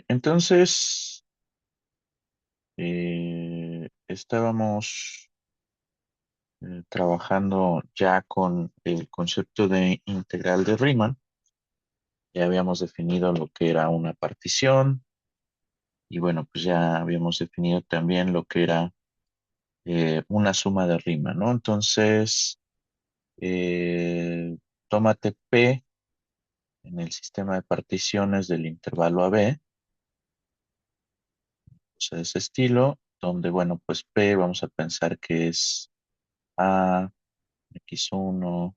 Entonces, estábamos trabajando ya con el concepto de integral de Riemann. Ya habíamos definido lo que era una partición y bueno, pues ya habíamos definido también lo que era una suma de Riemann, ¿no? Entonces, tómate P en el sistema de particiones del intervalo AB, o sea, de ese estilo, donde, bueno, pues P vamos a pensar que es A, X1,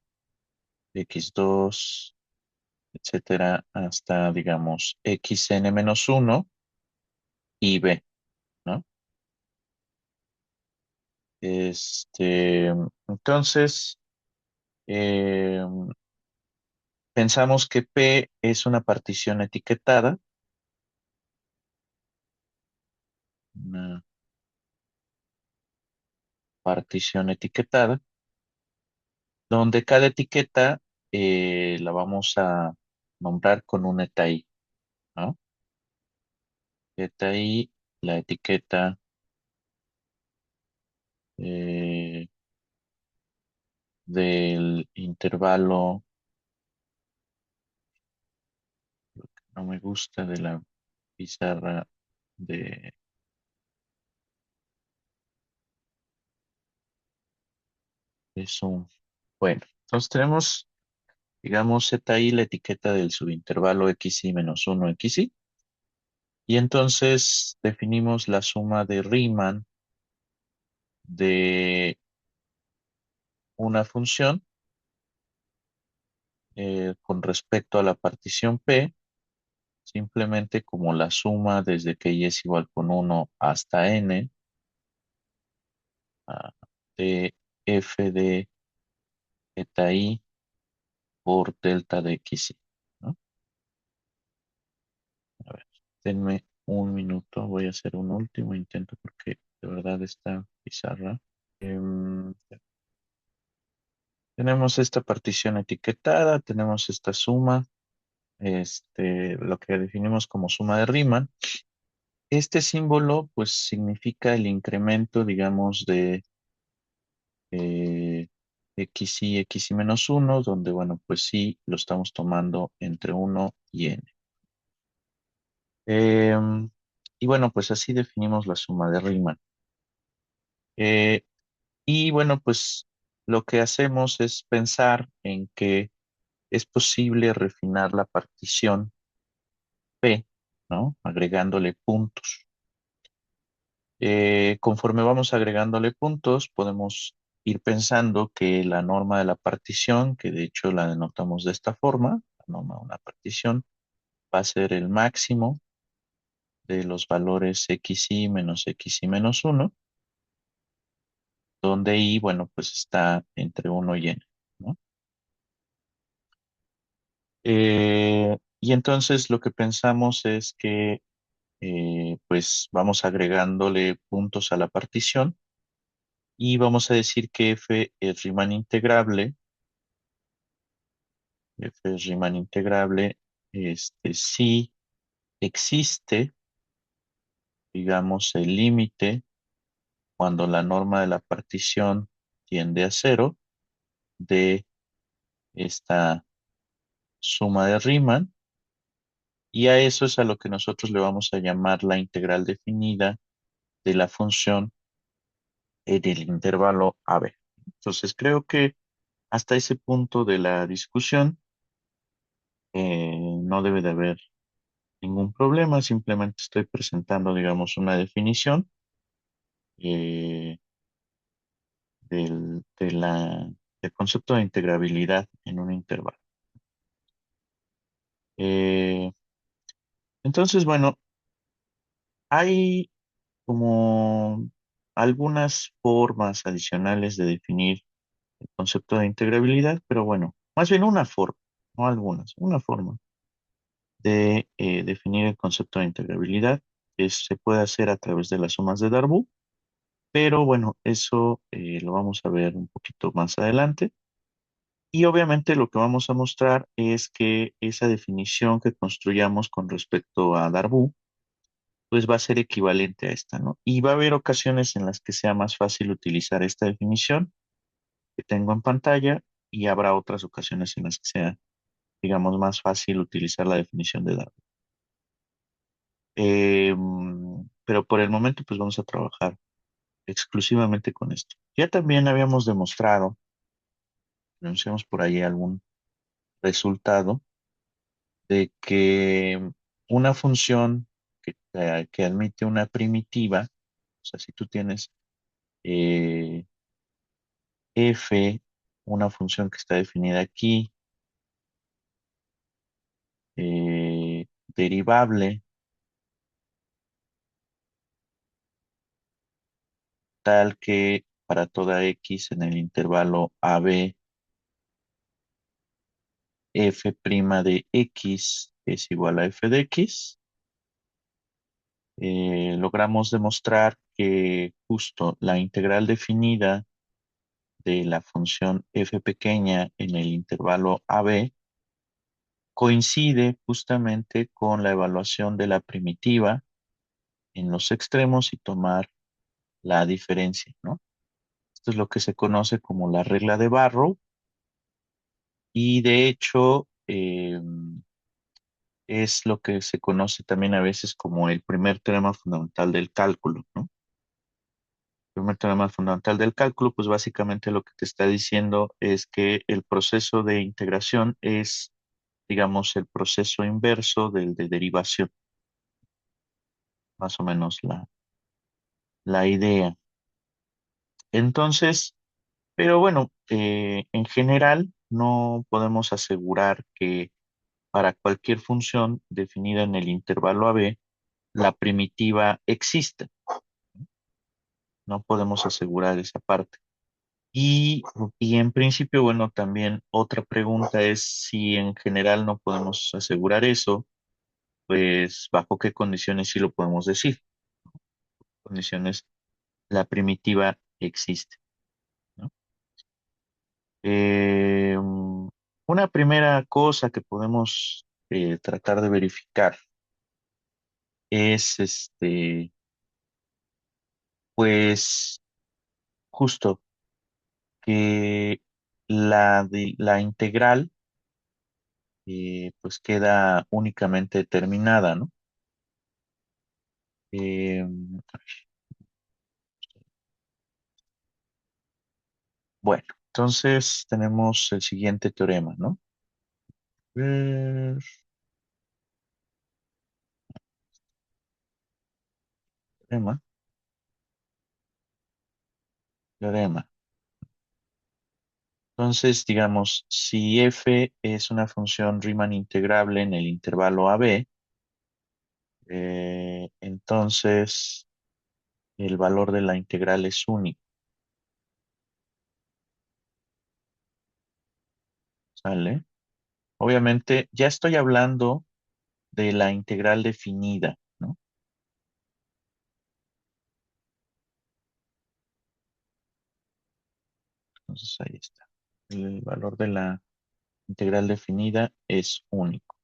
X2, etcétera, hasta, digamos, XN-1 y B, ¿no? Entonces, eh, pensamos que P es una partición etiquetada, una partición etiquetada, donde cada etiqueta la vamos a nombrar con un eta i, ¿no? Eta i, la etiqueta eh, del intervalo, lo que no me gusta de la pizarra de, de Zoom. Bueno, entonces tenemos, digamos, zeta i, la etiqueta del subintervalo xi-1 xi, y entonces definimos la suma de Riemann de una función con respecto a la partición P, simplemente como la suma desde que y es igual con 1 hasta n de f de eta i por delta de xi, ¿no? A ver, denme un minuto, voy a hacer un último intento porque de verdad está pizarra. Em, Tenemos esta partición etiquetada, tenemos esta suma, lo que definimos como suma de Riemann. Este símbolo, pues, significa el incremento, digamos, de xi menos 1, donde, bueno, pues sí, lo estamos tomando entre 1 y n. Em, y bueno, pues así definimos la suma de Riemann. Eh, y bueno, pues lo que hacemos es pensar en que es posible refinar la partición P, ¿no? Agregándole puntos. Conforme vamos agregándole puntos, podemos ir pensando que la norma de la partición, que de hecho la denotamos de esta forma, la norma de una partición, va a ser el máximo de los valores xi menos 1, donde i, bueno, pues está entre 1 y n, ¿no? Y entonces lo que pensamos es que pues vamos agregándole puntos a la partición y vamos a decir que f es Riemann integrable. F es Riemann integrable, si existe, digamos, el límite cuando la norma de la partición tiende a cero de esta suma de Riemann, y a eso es a lo que nosotros le vamos a llamar la integral definida de la función en el intervalo AB. Entonces creo que hasta ese punto de la discusión no debe de haber ningún problema, simplemente estoy presentando, digamos, una definición eh, del concepto de integrabilidad en un intervalo. Eh, entonces, bueno, hay como algunas formas adicionales de definir el concepto de integrabilidad, pero bueno, más bien una forma, no algunas, una forma de definir el concepto de integrabilidad se puede hacer a través de las sumas de Darboux, pero bueno, eso lo vamos a ver un poquito más adelante. Y obviamente lo que vamos a mostrar es que esa definición que construyamos con respecto a Darboux, pues va a ser equivalente a esta, ¿no? Y va a haber ocasiones en las que sea más fácil utilizar esta definición que tengo en pantalla y habrá otras ocasiones en las que sea, digamos, más fácil utilizar la definición de Darboux. Pero por el momento, pues vamos a trabajar exclusivamente con esto. Ya también habíamos demostrado, anunciamos por ahí algún resultado de que una función que admite una primitiva, o sea, si tú tienes eh, f, una función que está definida aquí, derivable, tal que para toda x en el intervalo AB, f' de x es igual a f de x, logramos demostrar que justo la integral definida de la función f pequeña en el intervalo AB coincide justamente con la evaluación de la primitiva en los extremos y tomar la diferencia, ¿no? Esto es lo que se conoce como la regla de Barrow y de hecho es lo que se conoce también a veces como el primer teorema fundamental del cálculo, ¿no? El primer teorema fundamental del cálculo, pues básicamente lo que te está diciendo es que el proceso de integración es, digamos, el proceso inverso del de derivación, más o menos la idea. Entonces, pero bueno, en general no podemos asegurar que para cualquier función definida en el intervalo AB, la primitiva exista. No podemos asegurar esa parte. Y, y en principio, bueno, también otra pregunta es si en general no podemos asegurar eso, pues bajo qué condiciones sí lo podemos decir. Condiciones la primitiva existe, ¿no? Una primera cosa que podemos tratar de verificar es pues justo que la integral pues queda únicamente determinada, ¿no? Eh, bueno, entonces tenemos el siguiente teorema, ¿no? Eh, teorema, teorema. Entonces, digamos, si f es una función Riemann integrable en el intervalo AB, entonces el valor de la integral es único, ¿sale? Obviamente, ya estoy hablando de la integral definida, ¿no? Entonces ahí está. El valor de la integral definida es único.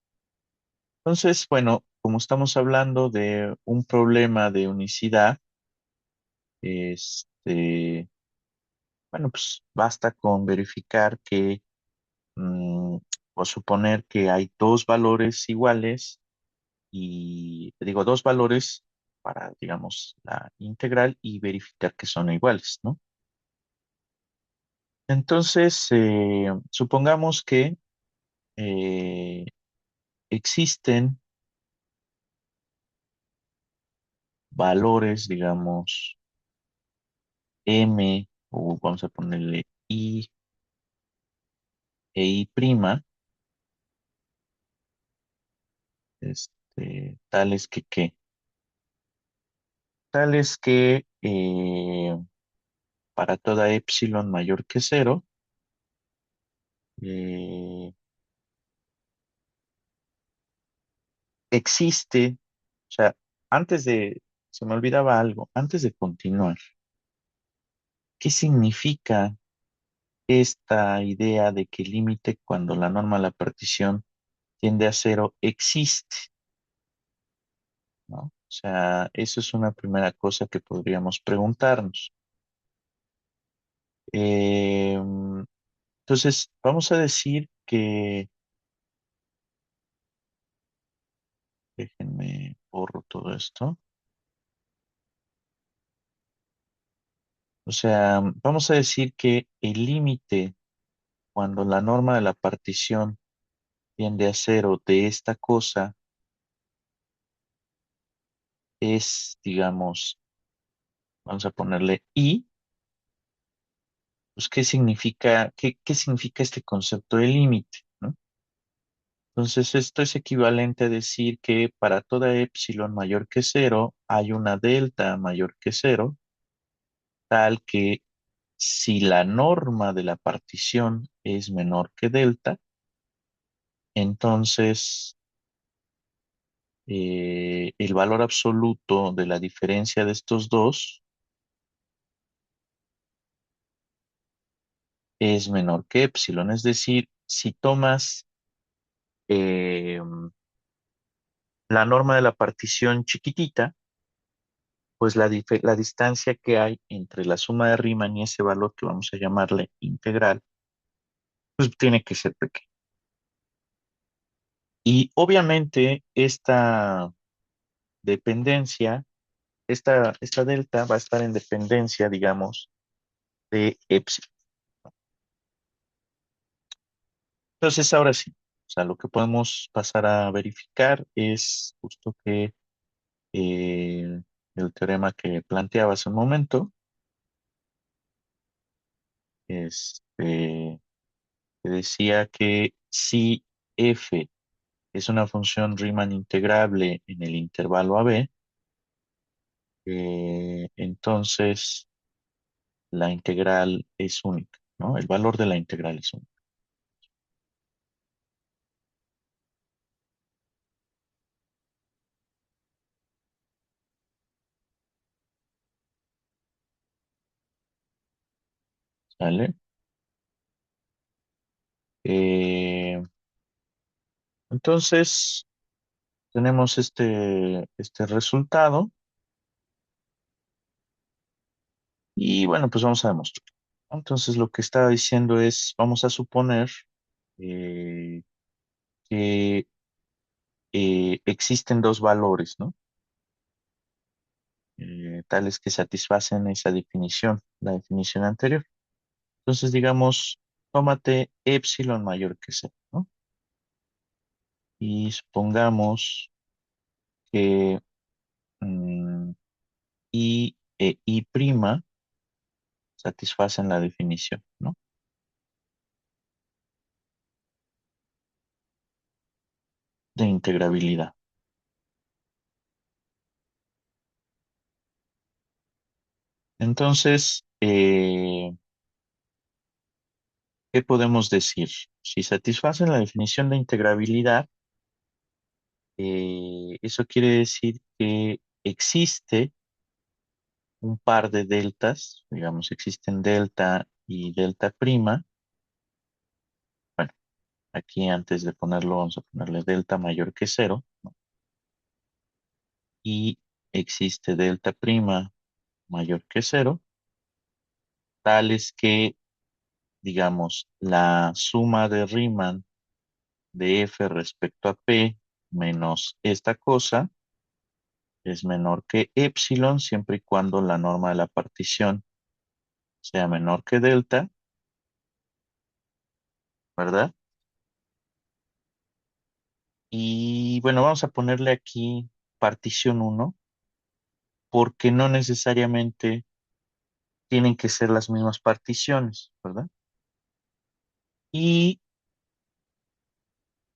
Entonces, bueno, como estamos hablando de un problema de unicidad, este, bueno, pues basta con verificar que, o suponer que hay dos valores iguales y, digo, dos valores para, digamos, la integral y verificar que son iguales, ¿no? Entonces, supongamos que eh, existen valores, digamos, M, o vamos a ponerle I e I prima, tales que para toda epsilon mayor que cero, eh, existe, o sea, se me olvidaba algo, antes de continuar, ¿qué significa esta idea de que el límite cuando la norma de la partición tiende a cero existe, ¿no? O sea, eso es una primera cosa que podríamos preguntarnos. Em, entonces, vamos a decir que, déjenme borro todo esto. O sea, vamos a decir que el límite cuando la norma de la partición tiende a cero de esta cosa es, digamos, vamos a ponerle i, pues, ¿qué significa este concepto de límite, ¿no? Entonces, esto es equivalente a decir que para toda epsilon mayor que cero hay una delta mayor que cero, tal que si la norma de la partición es menor que delta, entonces el valor absoluto de la diferencia de estos dos es menor que epsilon. Es decir, si tomas eh, la norma de la partición chiquitita, pues la distancia que hay entre la suma de Riemann y ese valor que vamos a llamarle integral, pues tiene que ser pequeño. Y obviamente esta dependencia, esta delta va a estar en dependencia, digamos, de epsilon. Entonces, ahora sí, o sea, lo que podemos pasar a verificar es justo que eh, el teorema que planteaba hace un momento, este, que decía que si f es una función Riemann integrable en el intervalo AB, entonces la integral es única, ¿no? El valor de la integral es único. ¿Sale? Eh, entonces, tenemos este resultado y bueno, pues vamos a demostrar. Entonces, lo que estaba diciendo es, vamos a suponer eh, que existen dos valores, ¿no? Tales que satisfacen esa definición, la definición anterior. Entonces, digamos, tómate epsilon mayor que cero, ¿no? Y supongamos que i e i' satisfacen la definición, ¿no? De integrabilidad. Entonces, ¿qué podemos decir? Si satisfacen la definición de integrabilidad, eso quiere decir que existe un par de deltas, digamos, existen delta y delta prima. Bueno, aquí antes de ponerlo, vamos a ponerle delta mayor que cero, ¿no? Y existe delta prima mayor que cero, tales que, digamos, la suma de Riemann de f respecto a p menos esta cosa es menor que epsilon, siempre y cuando la norma de la partición sea menor que delta, ¿verdad? Y bueno, vamos a ponerle aquí partición uno, porque no necesariamente tienen que ser las mismas particiones, ¿verdad? Y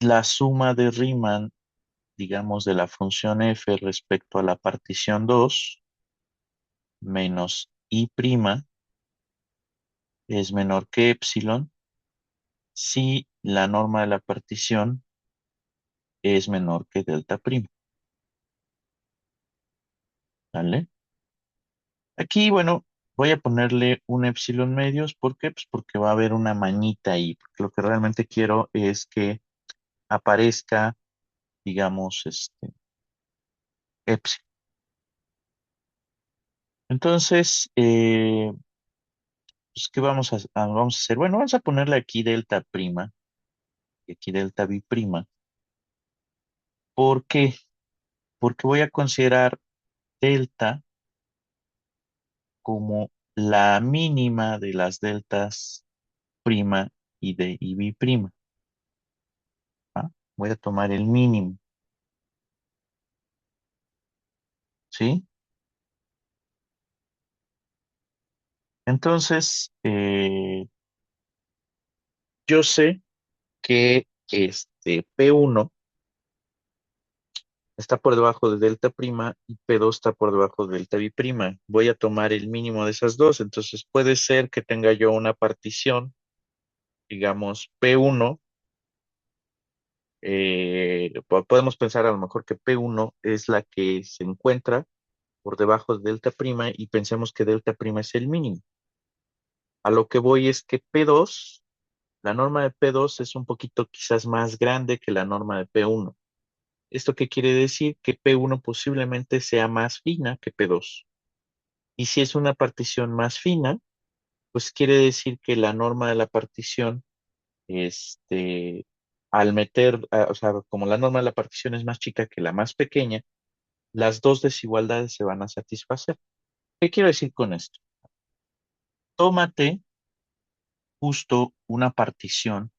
la suma de Riemann, digamos, de la función f respecto a la partición 2 menos i' es menor que epsilon si la norma de la partición es menor que delta prima, ¿vale? Aquí, bueno, voy a ponerle un epsilon medios. ¿Por qué? Pues porque va a haber una manita ahí. Porque lo que realmente quiero es que aparezca, digamos, epsilon. Entonces, pues, ¿qué vamos a hacer? Bueno, vamos a ponerle aquí delta prima y aquí delta biprima. ¿Por qué? Porque voy a considerar delta como la mínima de las deltas prima y biprima. ¿Va? Voy a tomar el mínimo, ¿sí? Entonces, yo sé que P1 está por debajo de delta prima y P2 está por debajo de delta biprima. Voy a tomar el mínimo de esas dos. Entonces, puede ser que tenga yo una partición, digamos, P1. Podemos pensar a lo mejor que P1 es la que se encuentra por debajo de delta prima y pensemos que delta prima es el mínimo. A lo que voy es que P2, la norma de P2 es un poquito quizás más grande que la norma de P1. ¿Esto qué quiere decir? Que P1 posiblemente sea más fina que P2. Y si es una partición más fina, pues quiere decir que la norma de la partición, al meter, o sea, como la norma de la partición es más chica que la más pequeña, las dos desigualdades se van a satisfacer. ¿Qué quiero decir con esto? Tómate justo una partición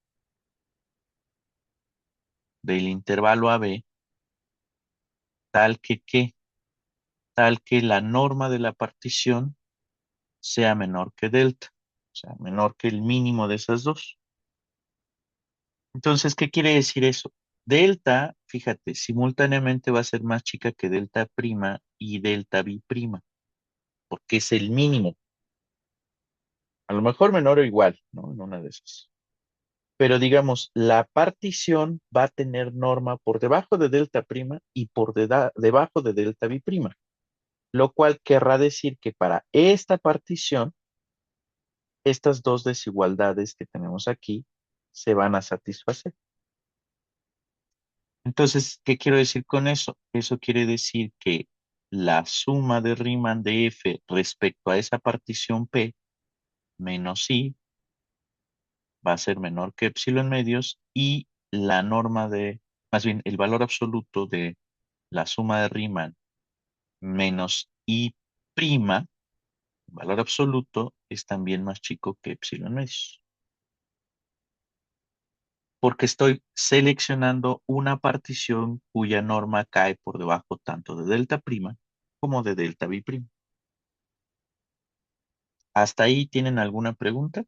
del intervalo AB tal tal que la norma de la partición sea menor que delta, o sea, menor que el mínimo de esas dos. Entonces, ¿qué quiere decir eso? Delta, fíjate, simultáneamente va a ser más chica que delta prima y delta biprima, porque es el mínimo. A lo mejor menor o igual, ¿no? En una de esas. Pero digamos, la partición va a tener norma por debajo de delta prima y debajo de delta biprima, lo cual querrá decir que para esta partición, estas dos desigualdades que tenemos aquí se van a satisfacer. Entonces, ¿qué quiero decir con eso? Eso quiere decir que la suma de Riemann de F respecto a esa partición P menos I va a ser menor que epsilon medios y la norma más bien, el valor absoluto de la suma de Riemann menos I prima, valor absoluto, es también más chico que epsilon medios. Porque estoy seleccionando una partición cuya norma cae por debajo tanto de delta prima como de delta biprima. ¿Hasta ahí tienen alguna pregunta?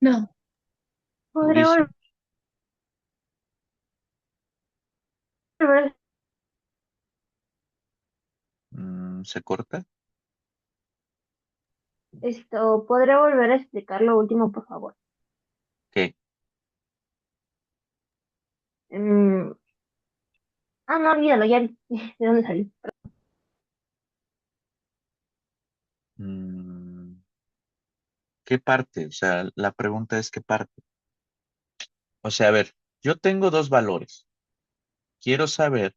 No. ¿Podré Segurísimo. volver ¿Se corta? ¿Podré volver a explicar lo último, por favor? ¿Qué? Mm, no, olvídalo, ya vi de dónde salió. Mm, ¿Qué parte? O sea, la pregunta es ¿qué parte? O sea, a ver, yo tengo dos valores. Quiero saber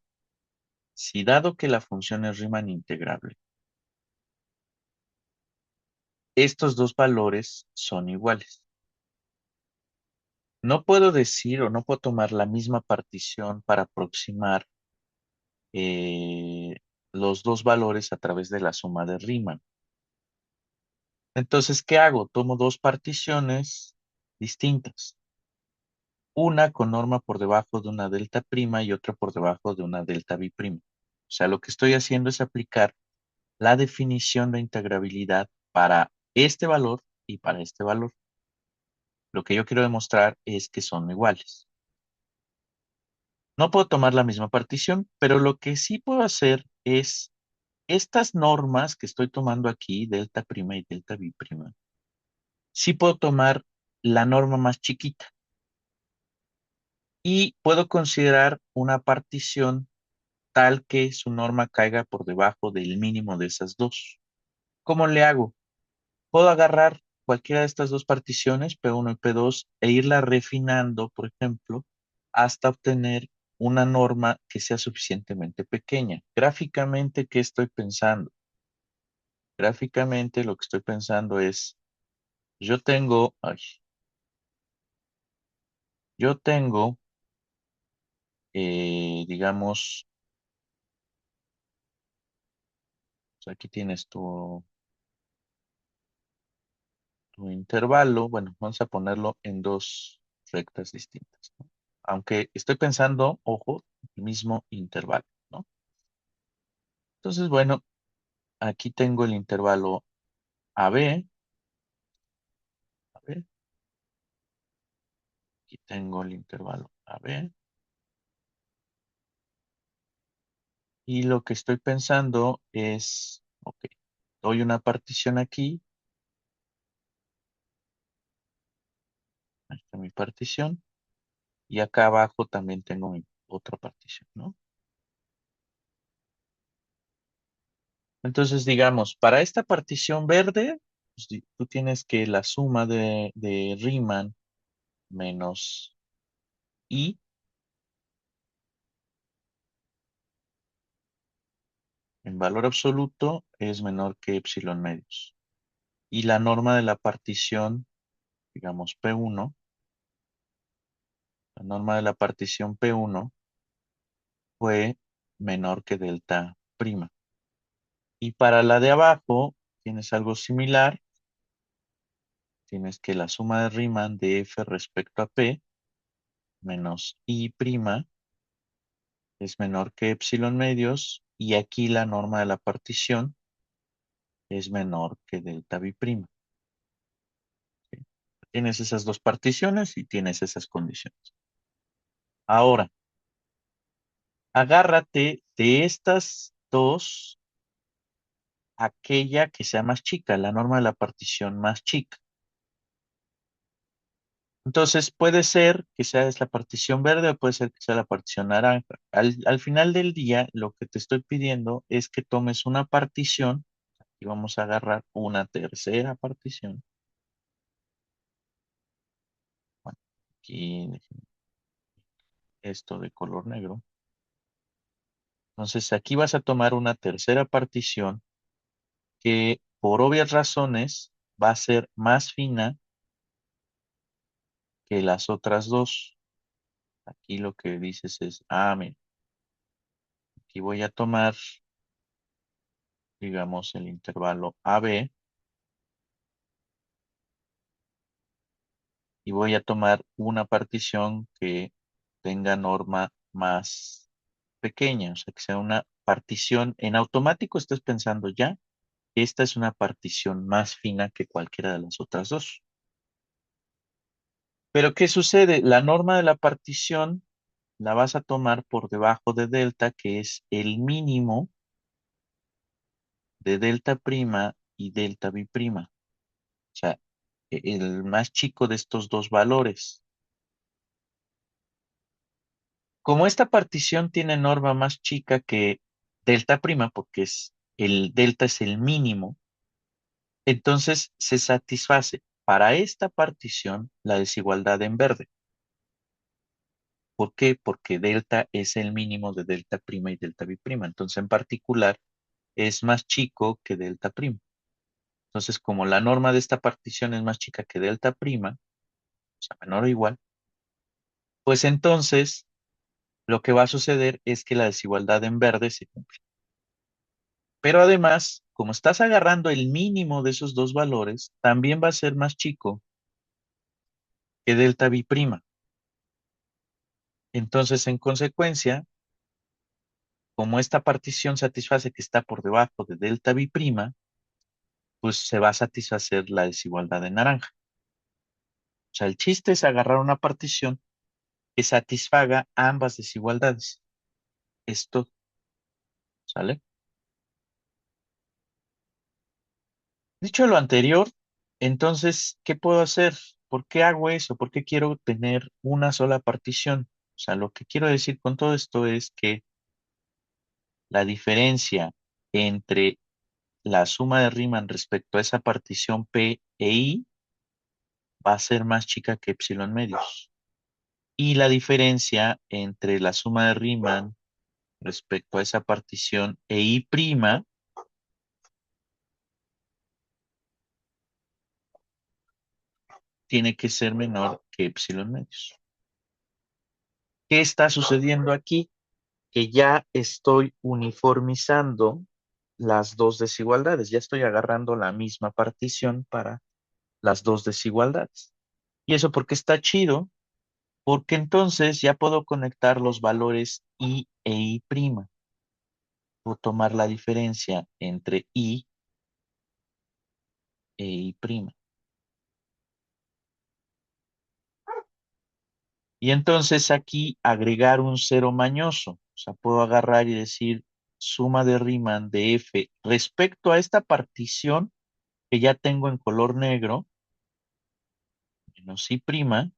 si dado que la función es Riemann integrable, estos dos valores son iguales. No puedo decir o no puedo tomar la misma partición para aproximar eh, los dos valores a través de la suma de Riemann. Entonces, ¿qué hago? Tomo dos particiones distintas. Una con norma por debajo de una delta prima y otra por debajo de una delta biprima. O sea, lo que estoy haciendo es aplicar la definición de integrabilidad para este valor y para este valor. Lo que yo quiero demostrar es que son iguales. No puedo tomar la misma partición, pero lo que sí puedo hacer es estas normas que estoy tomando aquí, delta prima y delta biprima, sí puedo tomar la norma más chiquita y puedo considerar una partición tal que su norma caiga por debajo del mínimo de esas dos. ¿Cómo le hago? Puedo agarrar cualquiera de estas dos particiones, P1 y P2, e irla refinando, por ejemplo, hasta obtener una norma que sea suficientemente pequeña. Gráficamente, ¿qué estoy pensando? Gráficamente lo que estoy pensando es, yo tengo, ay, yo tengo, digamos, aquí tienes tu intervalo. Bueno, vamos a ponerlo en dos rectas distintas, ¿no? Aunque estoy pensando, ojo, el mismo intervalo, ¿no? Entonces, bueno, aquí tengo el intervalo AB, AB, aquí tengo el intervalo AB, y lo que estoy pensando es, ok, doy una partición aquí, ahí está mi partición, y acá abajo también tengo mi otra partición, ¿no? Entonces, digamos, para esta partición verde, pues, tú tienes que la suma de Riemann menos I en valor absoluto es menor que epsilon medios. Y la norma de la partición, digamos P1, la norma de la partición P1 fue menor que delta prima. Y para la de abajo, tienes algo similar. Tienes que la suma de Riemann de F respecto a P menos I prima es menor que epsilon medios. Y aquí la norma de la partición es menor que delta bi'prima. ¿Sí? Tienes esas dos particiones y tienes esas condiciones. Ahora, agárrate de estas dos, aquella que sea más chica, la norma de la partición más chica. Entonces, puede ser que sea la partición verde o puede ser que sea la partición naranja. Al final del día, lo que te estoy pidiendo es que tomes una partición y vamos a agarrar una tercera partición. Bueno, aquí esto de color negro. Entonces, aquí vas a tomar una tercera partición que por obvias razones va a ser más fina que las otras dos. Aquí lo que dices es, mira, aquí voy a tomar, digamos, el intervalo AB y voy a tomar una partición que tenga norma más pequeña, o sea, que sea una partición, en automático estás pensando ya, esta es una partición más fina que cualquiera de las otras dos. Pero ¿qué sucede? La norma de la partición la vas a tomar por debajo de delta, que es el mínimo de delta prima y delta biprima. O sea, el más chico de estos dos valores. Como esta partición tiene norma más chica que delta prima, porque el delta es el mínimo, entonces se satisface para esta partición la desigualdad en verde. ¿Por qué? Porque delta es el mínimo de delta prima y delta biprima. Entonces, en particular, es más chico que delta prima. Entonces, como la norma de esta partición es más chica que delta prima, o sea, menor o igual, pues entonces lo que va a suceder es que la desigualdad en verde se cumple. Pero además, como estás agarrando el mínimo de esos dos valores, también va a ser más chico que delta biprima. Entonces, en consecuencia, como esta partición satisface que está por debajo de delta biprima, pues se va a satisfacer la desigualdad de naranja. O sea, el chiste es agarrar una partición que satisfaga ambas desigualdades. Esto, ¿sale? Dicho lo anterior, entonces, ¿qué puedo hacer? ¿Por qué hago eso? ¿Por qué quiero tener una sola partición? O sea, lo que quiero decir con todo esto es que la diferencia entre la suma de Riemann respecto a esa partición P e I va a ser más chica que epsilon medios. Y la diferencia entre la suma de Riemann respecto a esa partición e I prima tiene que ser menor que epsilon medios. ¿Qué está sucediendo aquí? Que ya estoy uniformizando las dos desigualdades. Ya estoy agarrando la misma partición para las dos desigualdades. ¿Y eso porque está chido? Porque entonces ya puedo conectar los valores I e I prima. Puedo tomar la diferencia entre I e I prima. Y entonces aquí agregar un cero mañoso. O sea, puedo agarrar y decir suma de Riemann de F respecto a esta partición que ya tengo en color negro, menos I prima,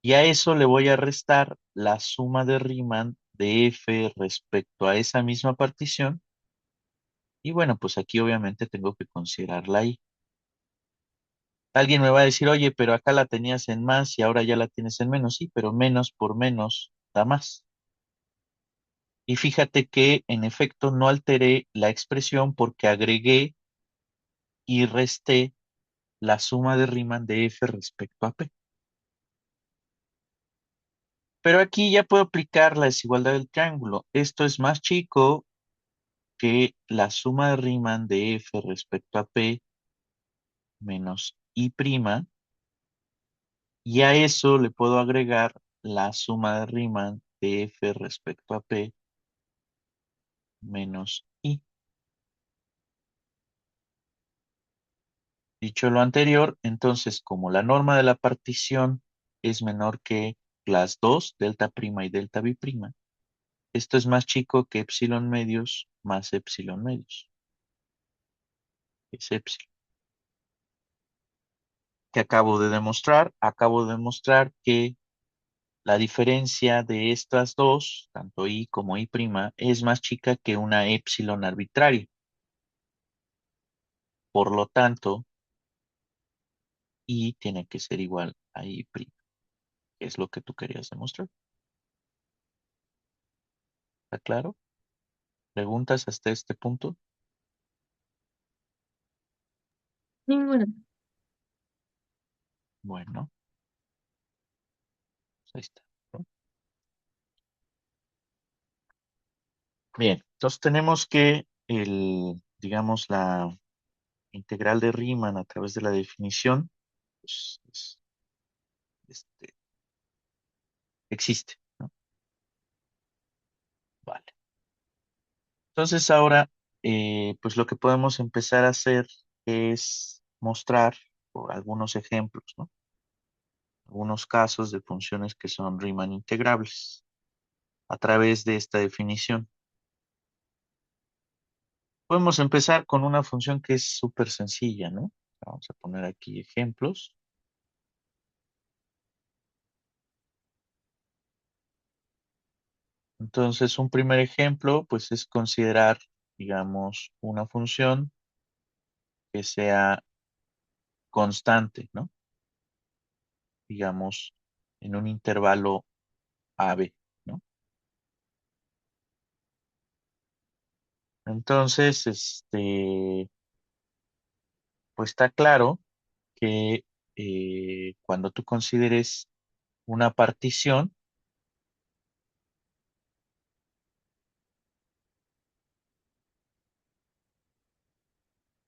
y a eso le voy a restar la suma de Riemann de F respecto a esa misma partición. Y bueno, pues aquí obviamente tengo que considerar la I. Alguien me va a decir, oye, pero acá la tenías en más y ahora ya la tienes en menos. Sí, pero menos por menos da más. Y fíjate que en efecto no alteré la expresión porque agregué y resté la suma de Riemann de F respecto a P. Pero aquí ya puedo aplicar la desigualdad del triángulo. Esto es más chico que la suma de Riemann de F respecto a P menos I prima. Y a eso le puedo agregar la suma de Riemann de F respecto a P menos I. Dicho lo anterior, entonces como la norma de la partición es menor que las dos, delta prima y delta bi prima, esto es más chico que epsilon medios más epsilon medios. Es epsilon. ¿Qué acabo de demostrar? Acabo de demostrar que la diferencia de estas dos, tanto I como I prima, es más chica que una epsilon arbitraria. Por lo tanto, I tiene que ser igual a I prima, que es lo que tú querías demostrar. ¿Está claro? ¿Preguntas hasta este punto? Ninguna. Bueno, pues ahí está, ¿no? Bien, entonces tenemos que digamos, la integral de Riemann a través de la definición, pues, existe, ¿no? Vale. Entonces ahora, pues lo que podemos empezar a hacer es mostrar por algunos ejemplos, ¿no? Algunos casos de funciones que son Riemann integrables a través de esta definición. Podemos empezar con una función que es súper sencilla, ¿no? Vamos a poner aquí ejemplos. Entonces, un primer ejemplo, pues es considerar, digamos, una función que sea constante, ¿no? Digamos, en un intervalo AB, ¿no? Entonces, pues está claro que cuando tú consideres una partición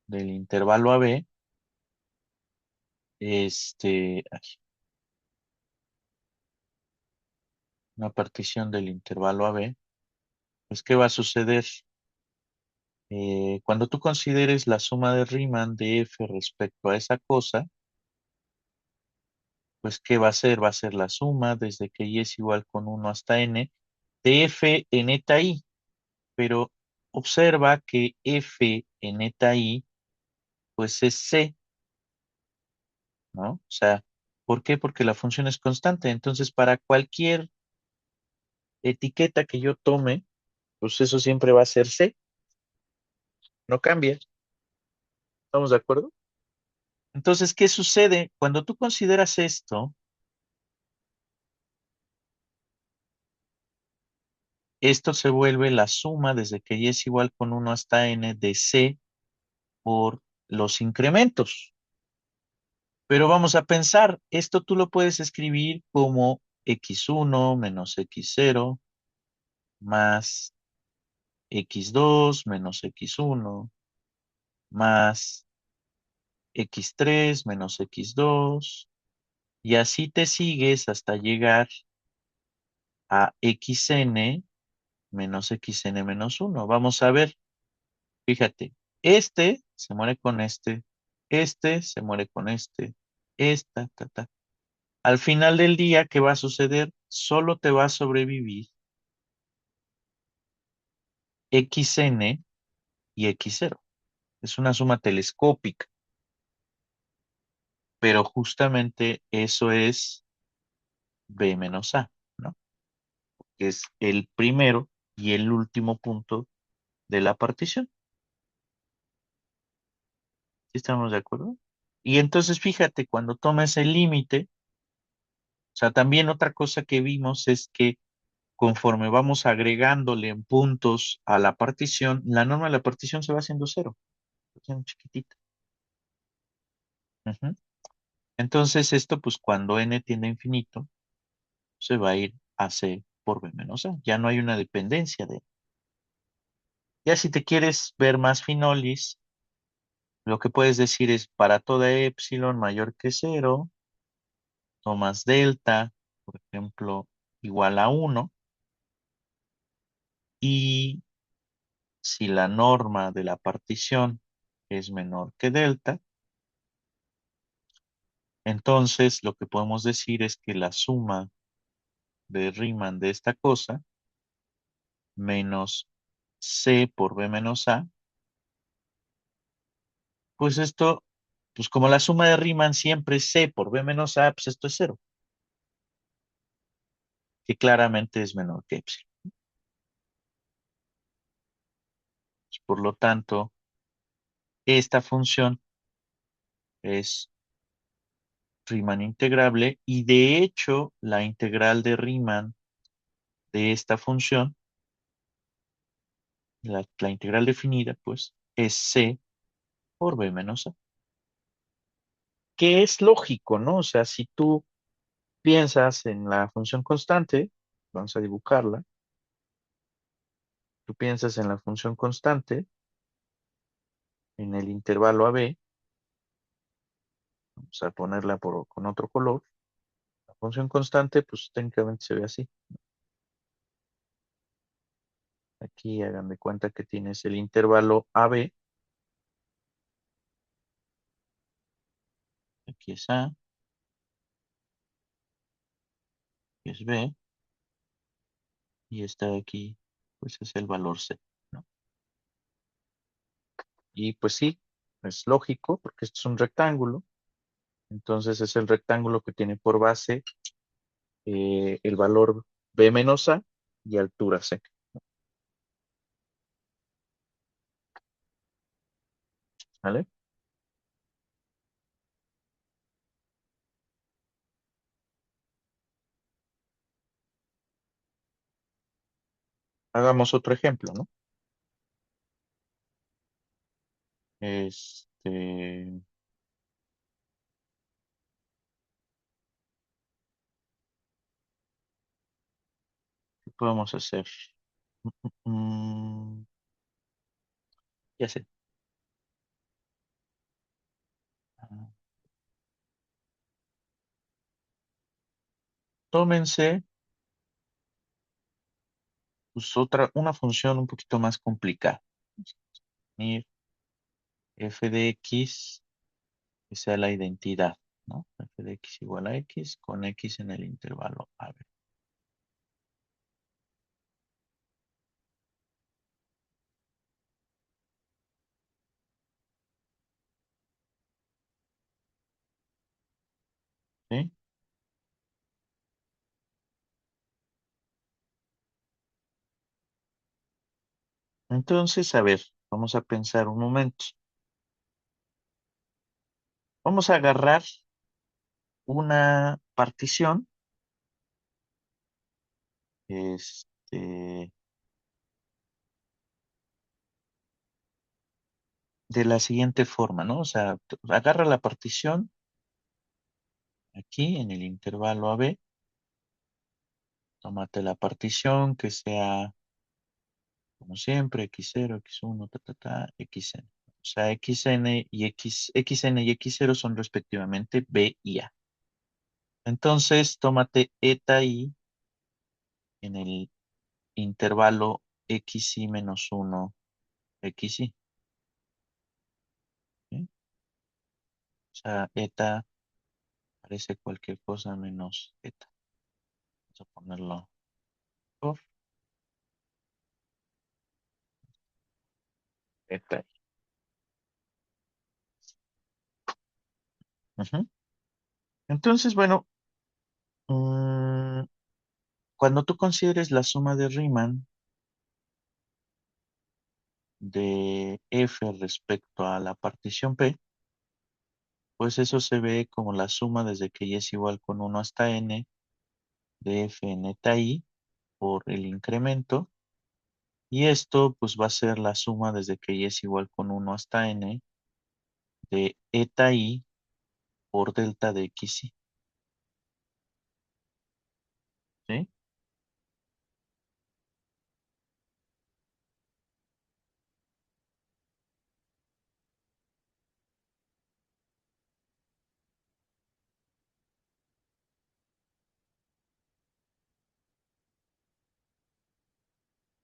del intervalo AB, ay, una partición del intervalo AB, pues ¿qué va a suceder? Cuando tú consideres la suma de Riemann de F respecto a esa cosa, pues ¿qué va a ser? Va a ser la suma desde que y es igual con 1 hasta n de F en eta i, pero observa que F en eta i, pues es C, ¿no? O sea, ¿por qué? Porque la función es constante. Entonces, para cualquier etiqueta que yo tome, pues eso siempre va a ser C, no cambia. ¿Estamos de acuerdo? Entonces, ¿qué sucede? Cuando tú consideras esto, esto se vuelve la suma desde que y es igual con uno hasta n de C por los incrementos. Pero vamos a pensar, esto tú lo puedes escribir como x1 menos x0 más x2 menos x1 más x3 menos x2 y así te sigues hasta llegar a xn menos xn menos uno. Vamos a ver, fíjate, este se muere con este se muere con esta, ta, ta. Al final del día, ¿qué va a suceder? Solo te va a sobrevivir xn y x0. Es una suma telescópica, pero justamente eso es b menos a, ¿no? Que es el primero y el último punto de la partición. ¿Sí estamos de acuerdo? Y entonces fíjate, cuando tomas el límite, o sea, también otra cosa que vimos es que conforme vamos agregándole en puntos a la partición, la norma de la partición se va haciendo cero, se va haciendo chiquitita. Ujú. Entonces esto, pues cuando n tiende a infinito, se va a ir a c por b menos a. Ya no hay una dependencia de. Ya si te quieres ver más finolis, lo que puedes decir es para toda epsilon mayor que cero, tomas delta, por ejemplo, igual a uno, y si la norma de la partición es menor que delta, entonces lo que podemos decir es que la suma de Riemann de esta cosa menos c por b menos a, pues esto, pues como la suma de Riemann siempre es c por b menos a, pues esto es cero, que claramente es menor que epsilon. Por lo tanto, esta función es Riemann integrable y de hecho la integral de Riemann de esta función, la integral definida, pues, es c por b menos a, que es lógico, ¿no? O sea, si tú piensas en la función constante, vamos a dibujarla, tú piensas en la función constante, en el intervalo a b, vamos a ponerla con otro color, la función constante, pues técnicamente se ve así. Aquí hagan de cuenta que tienes el intervalo a b, aquí es a, aquí es b, y esta de aquí, pues es el valor c, ¿no? Y pues sí, es lógico, porque esto es un rectángulo, entonces es el rectángulo que tiene por base el valor b menos a y altura c, ¿vale? Hagamos otro ejemplo, ¿no? ¿Qué podemos hacer? Mm, ya sé. Ah, tómense pues, una función un poquito más complicada. Vamos a definir f de x que sea la identidad, ¿no? F de x igual a x con x en el intervalo a b. ¿Sí? Entonces, a ver, vamos a pensar un momento. Vamos a agarrar una partición, este, de la siguiente forma, ¿no? O sea, agarra la partición aquí en el intervalo AB, tómate la partición que sea, como siempre, x0, x1, xn. O sea, xn y x0 son respectivamente B y A. Entonces, tómate eta i en el intervalo xi menos 1, xi. ¿Sí? O sea, eta parece cualquier cosa menos eta. Vamos a ponerlo por eta i. Ujú. Entonces, bueno, mm, cuando tú consideres la suma de Riemann de F respecto a la partición P, pues eso se ve como la suma desde que y es igual con 1 hasta n de F en eta i por el incremento. Y esto pues va a ser la suma desde que y es igual con 1 hasta n de eta i por delta de xi. ¿Sí?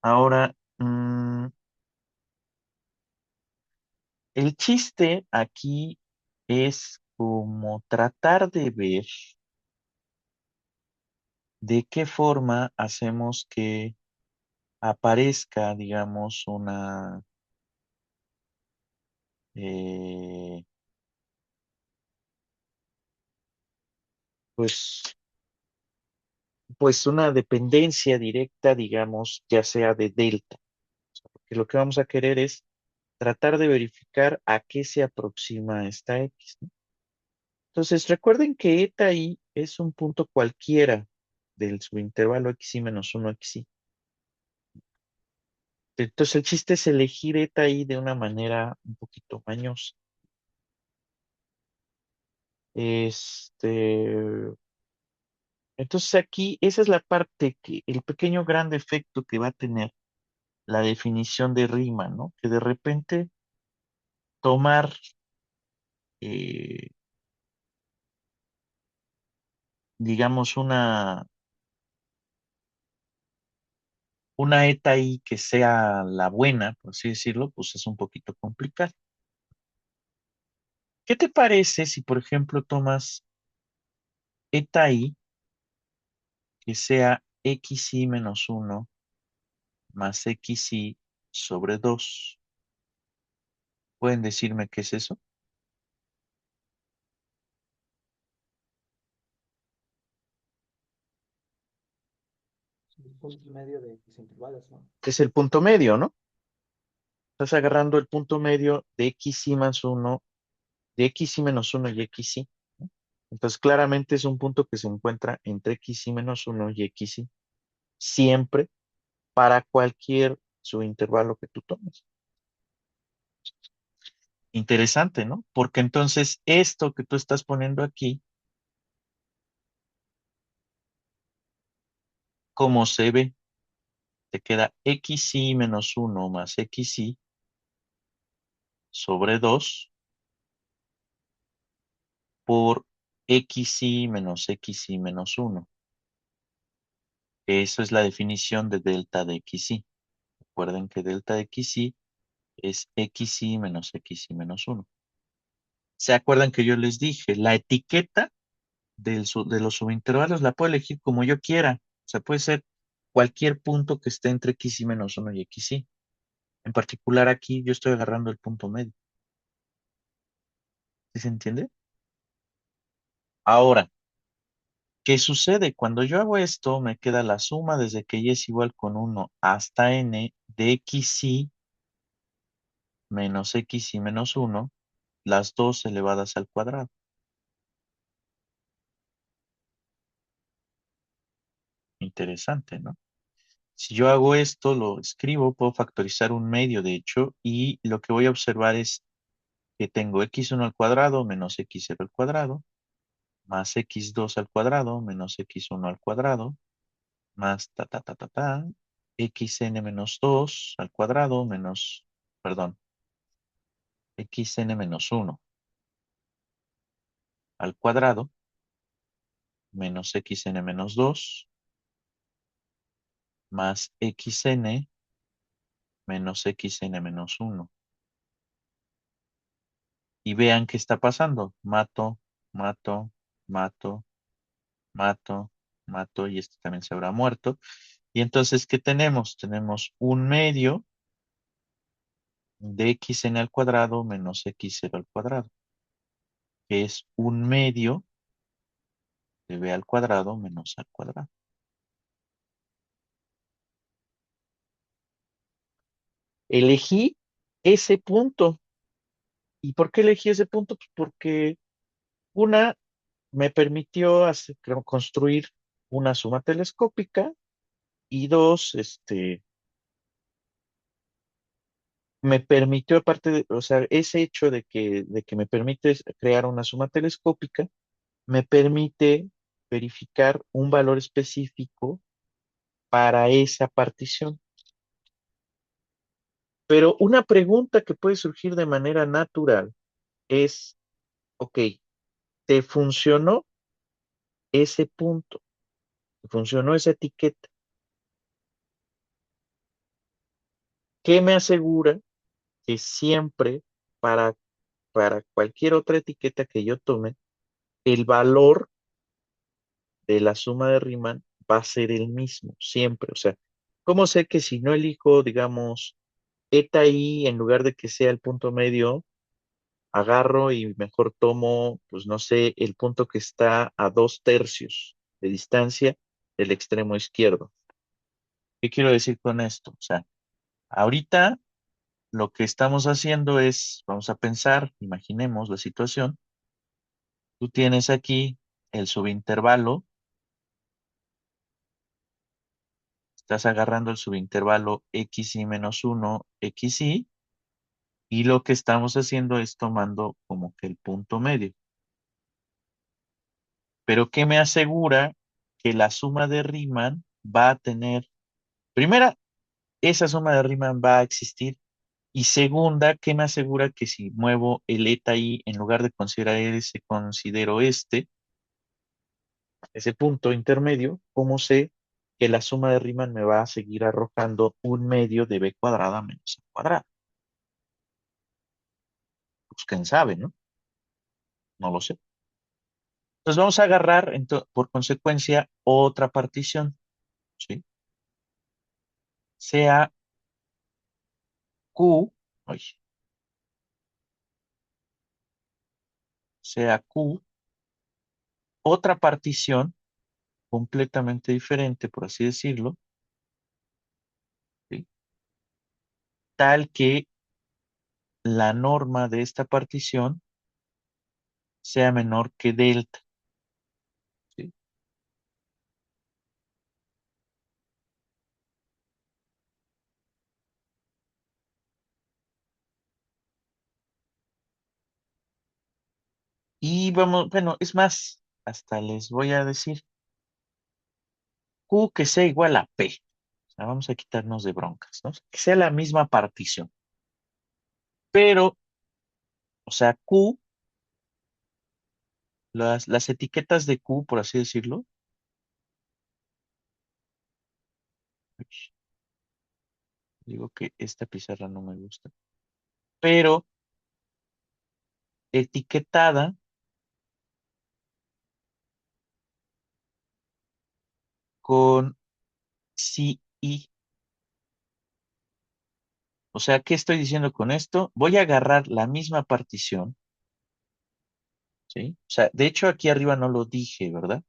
Ahora, el chiste aquí es como tratar de ver de qué forma hacemos que aparezca, digamos, eh, pues, pues una dependencia directa, digamos, ya sea de delta. Porque lo que vamos a querer es tratar de verificar a qué se aproxima esta X, ¿no? Entonces, recuerden que eta i es un punto cualquiera del subintervalo xi menos 1 xi. Entonces, el chiste es elegir eta i de una manera un poquito mañosa. Este, entonces aquí, esa es la parte que, el pequeño gran defecto que va a tener la definición de Riemann, ¿no? Que de repente tomar, eh, digamos, una eta i que sea la buena, por así decirlo, pues es un poquito complicado. ¿Qué te parece si, por ejemplo, tomas eta i que sea xi menos 1 más xi sobre 2? ¿Pueden decirme qué es eso? El punto medio de los intervalos, ¿no? Es el punto medio, ¿no? Estás agarrando el punto medio de xi más 1, de xi menos 1 y xi, ¿no? Entonces, claramente es un punto que se encuentra entre xi menos 1 y xi, siempre para cualquier subintervalo que tú tomes. Interesante, ¿no? Porque entonces esto que tú estás poniendo aquí, ¿cómo se ve? Te queda xi menos 1 más xi sobre 2 por xi menos xi menos 1. Eso es la definición de delta de xi. Recuerden que delta de xi es xi menos xi menos 1. ¿Se acuerdan que yo les dije? La etiqueta de los subintervalos la puedo elegir como yo quiera. O sea, puede ser cualquier punto que esté entre xi menos 1 y xi. En particular aquí yo estoy agarrando el punto medio. ¿Sí se entiende? Ahora, ¿qué sucede? Cuando yo hago esto, me queda la suma desde que y es igual con 1 hasta n de xi menos x y menos 1, las dos elevadas al cuadrado. Interesante, ¿no? Si yo hago esto, lo escribo, puedo factorizar un medio, de hecho, y lo que voy a observar es que tengo x1 al cuadrado menos x0 al cuadrado, más x2 al cuadrado menos x1 al cuadrado, más xn menos 2 al cuadrado menos, perdón, xn menos 1 al cuadrado menos xn menos 2 más xn menos xn menos 1. Y vean qué está pasando. Mato, mato, mato, mato, mato, y este también se habrá muerto. Y entonces, ¿qué tenemos? Tenemos un medio de xn al cuadrado menos x0 al cuadrado, que es un medio de b al cuadrado menos a al cuadrado. Elegí ese punto. ¿Y por qué elegí ese punto? Pues porque una me permitió construir una suma telescópica y dos, me permitió, aparte de, o sea, ese hecho de que me permite crear una suma telescópica, me permite verificar un valor específico para esa partición. Pero una pregunta que puede surgir de manera natural es, ok, ¿te funcionó ese punto? ¿Te funcionó esa etiqueta? ¿Qué me asegura que siempre para, para cualquier otra etiqueta que yo tome, el valor de la suma de Riemann va a ser el mismo, siempre? O sea, ¿cómo sé que si no elijo, digamos, eta i en lugar de que sea el punto medio, agarro y mejor tomo, pues no sé, el punto que está a 2/3 de distancia del extremo izquierdo? ¿Qué quiero decir con esto? O sea, ahorita lo que estamos haciendo es, vamos a pensar, imaginemos la situación, tú tienes aquí el subintervalo, estás agarrando el subintervalo xy menos 1, xy, y lo que estamos haciendo es tomando como que el punto medio. Pero ¿qué me asegura que la suma de Riemann va a tener? Primera, esa suma de Riemann va a existir. Y segunda, ¿qué me asegura que si muevo el eta i, en lugar de considerar ese, considero ese punto intermedio, cómo sé que la suma de Riemann me va a seguir arrojando un medio de b cuadrada menos a cuadrada? Pues quién sabe, ¿no? No lo sé. Entonces vamos a agarrar, por consecuencia, otra partición, ¿sí? Sea Q, ay, sea Q, otra partición completamente diferente, por así decirlo, ¿sí? Tal que la norma de esta partición sea menor que delta, ¿sí? Y vamos, bueno, es más, hasta les voy a decir Q que sea igual a P. O sea, vamos a quitarnos de broncas, ¿no? Que sea la misma partición. Pero, o sea, Q, las etiquetas de Q, por así decirlo, uy, digo que esta pizarra no me gusta, pero etiquetada con sí y. O sea, ¿qué estoy diciendo con esto? Voy a agarrar la misma partición, ¿sí? O sea, de hecho aquí arriba no lo dije, ¿verdad?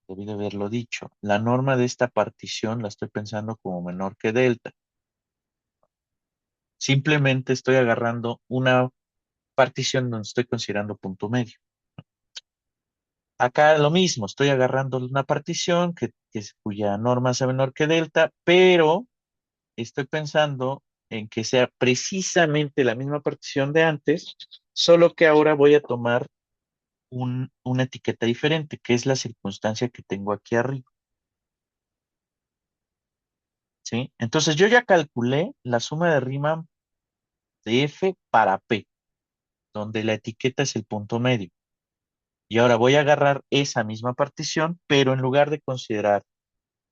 Debí de haberlo dicho. La norma de esta partición la estoy pensando como menor que delta. Simplemente estoy agarrando una partición donde estoy considerando punto medio. Acá lo mismo, estoy agarrando una partición cuya norma sea menor que delta, pero estoy pensando en que sea precisamente la misma partición de antes, solo que ahora voy a tomar una etiqueta diferente, que es la circunstancia que tengo aquí arriba, ¿sí? Entonces yo ya calculé la suma de Riemann de F para P, donde la etiqueta es el punto medio. Y ahora voy a agarrar esa misma partición, pero en lugar de considerar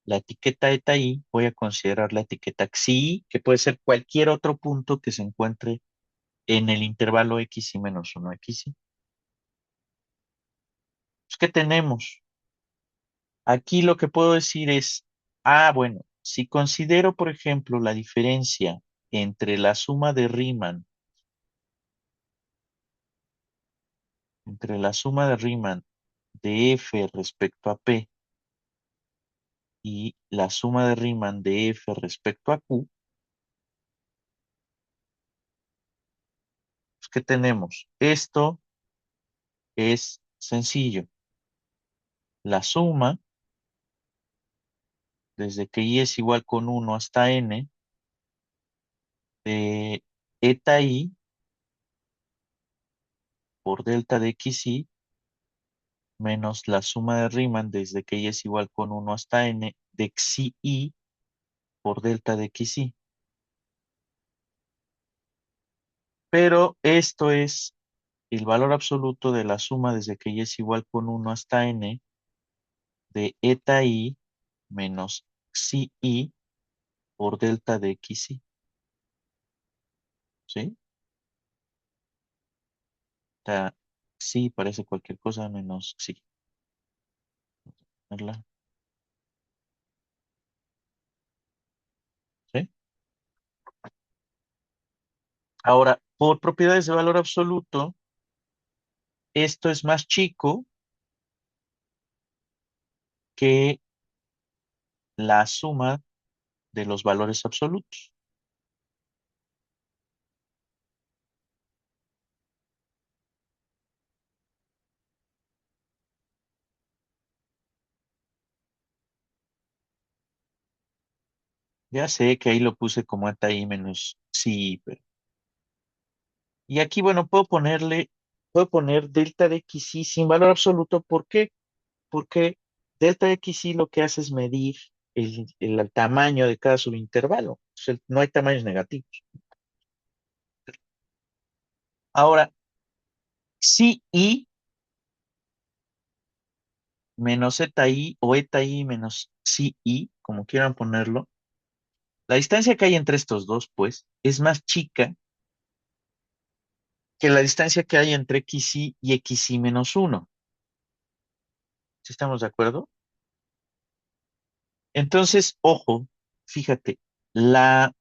la etiqueta eta i, voy a considerar la etiqueta xi, que puede ser cualquier otro punto que se encuentre en el intervalo x y menos 1 x y. Pues, ¿qué tenemos? Aquí lo que puedo decir es, bueno, si considero, por ejemplo, la diferencia entre la suma de Riemann de F respecto a P y la suma de Riemann de F respecto a Q, pues, ¿qué tenemos? Esto es sencillo. La suma, desde que i es igual con 1 hasta n, de eta i por delta de xi menos la suma de Riemann desde que y es igual con 1 hasta n de xi i por delta de xi. Pero esto es el valor absoluto de la suma desde que y es igual con 1 hasta n de eta i menos xi i por delta de xi. ¿Sí? O sea, xi parece cualquier cosa menos xi. ¿Verdad? ¿Sí? Ahora, por propiedades de valor absoluto, esto es más chico que la suma de los valores absolutos. Ya sé que ahí lo puse como eta i menos sí, pero... Y aquí, bueno, puedo poner delta de xi sin valor absoluto. ¿Por qué? Porque delta de xi lo que hace es medir el tamaño de cada subintervalo. O sea, no hay tamaños negativos. Ahora, xi i menos eta i o eta i menos xi i, como quieran ponerlo, la distancia que hay entre estos dos, pues, es más chica que la distancia que hay entre xi y xi menos uno. ¿Sí estamos de acuerdo? Entonces, ojo, fíjate, la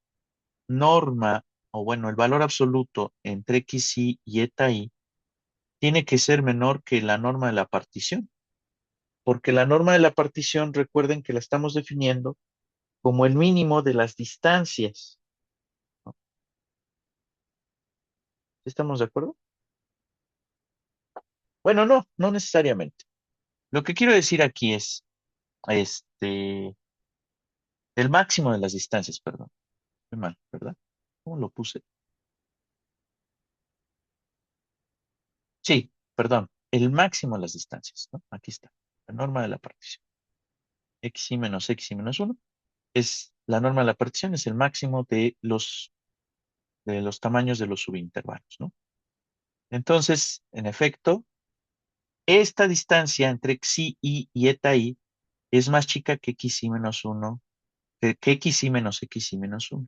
norma, o bueno, el valor absoluto entre xi y eta i tiene que ser menor que la norma de la partición, porque la norma de la partición, recuerden que la estamos definiendo como el mínimo de las distancias, ¿no? ¿Sí estamos de acuerdo? Bueno, no, no necesariamente. Lo que quiero decir aquí es, el máximo de las distancias, perdón. Muy mal, ¿verdad? ¿Cómo lo puse? Sí, perdón, el máximo de las distancias, ¿no? Aquí está, la norma de la partición. Xi menos uno es la norma de la partición, es el máximo de los tamaños de los subintervalos, ¿no? Entonces, en efecto, esta distancia entre xi y eta i es más chica que xi menos uno, que xi menos xi menos uno.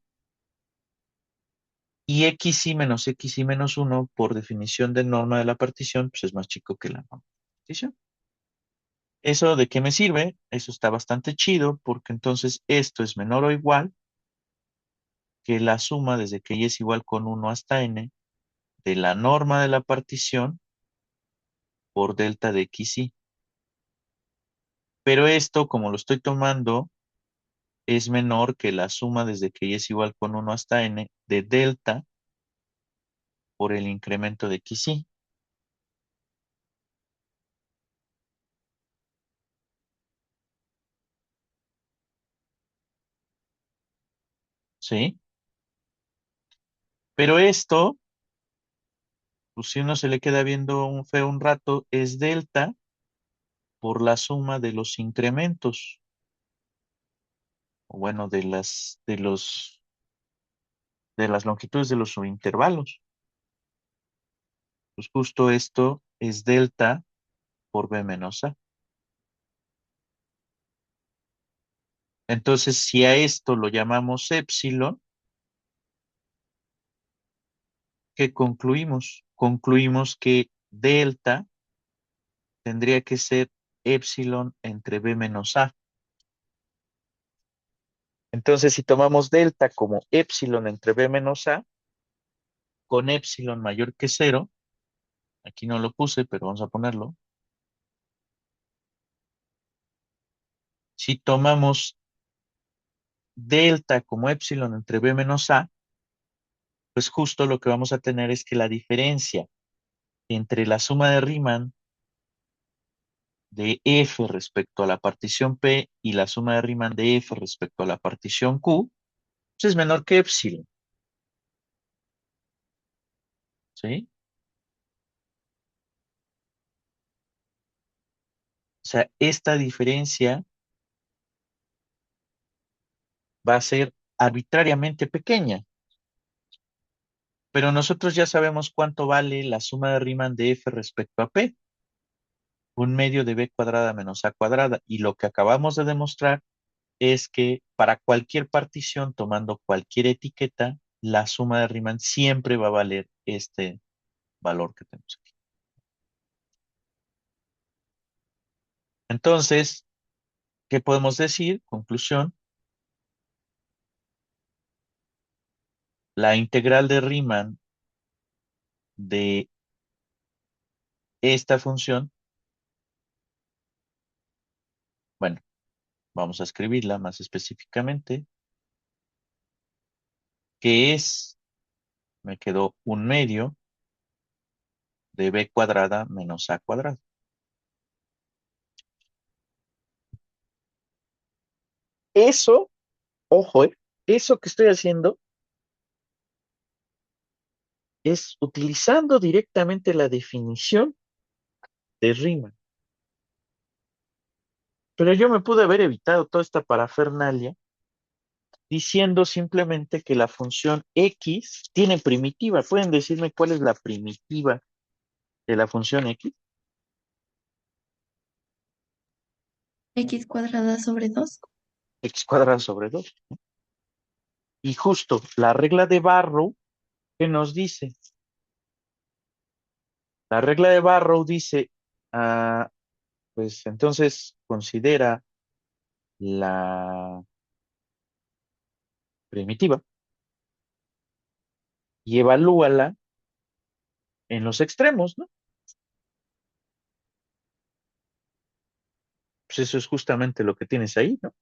Y xi menos xi menos uno, por definición de norma de la partición, pues es más chico que la norma de la partición. ¿Eso de qué me sirve? Eso está bastante chido porque entonces esto es menor o igual que la suma desde que y es igual con 1 hasta n de la norma de la partición por delta de xi. Pero esto, como lo estoy tomando es menor que la suma desde que y es igual con 1 hasta n de delta por el incremento de xy. ¿Sí? Pero esto, pues si uno se le queda viendo un feo un rato, es delta por la suma de los incrementos, o bueno, de las longitudes de los subintervalos. Pues justo esto es delta por b menos a. Entonces, si a esto lo llamamos épsilon, ¿qué concluimos? Concluimos que delta tendría que ser épsilon entre b menos a. Entonces, si tomamos delta como épsilon entre b menos a, con épsilon mayor que cero, aquí no lo puse, pero vamos a ponerlo. Si tomamos delta como épsilon entre b menos a, pues justo lo que vamos a tener es que la diferencia entre la suma de Riemann de F respecto a la partición P y la suma de Riemann de F respecto a la partición Q, pues es menor que épsilon, ¿sí? O sea, esta diferencia va a ser arbitrariamente pequeña, pero nosotros ya sabemos cuánto vale la suma de Riemann de F respecto a P, 1/2 de B cuadrada menos A cuadrada, y lo que acabamos de demostrar es que para cualquier partición, tomando cualquier etiqueta, la suma de Riemann siempre va a valer este valor que tenemos aquí. Entonces, ¿qué podemos decir? Conclusión, la integral de Riemann de esta función, bueno, vamos a escribirla más específicamente, que es, me quedó 1/2 de B cuadrada menos A cuadrada. Eso, ojo, eso que estoy haciendo es utilizando directamente la definición de Riemann. Pero yo me pude haber evitado toda esta parafernalia diciendo simplemente que la función x tiene primitiva. ¿Pueden decirme cuál es la primitiva de la función x? X cuadrada sobre 2. X cuadrado sobre 2. Y justo la regla de Barrow, ¿qué nos dice? La regla de Barrow dice, pues entonces considera la primitiva y evalúala en los extremos, ¿no? Pues eso es justamente lo que tienes ahí, ¿no?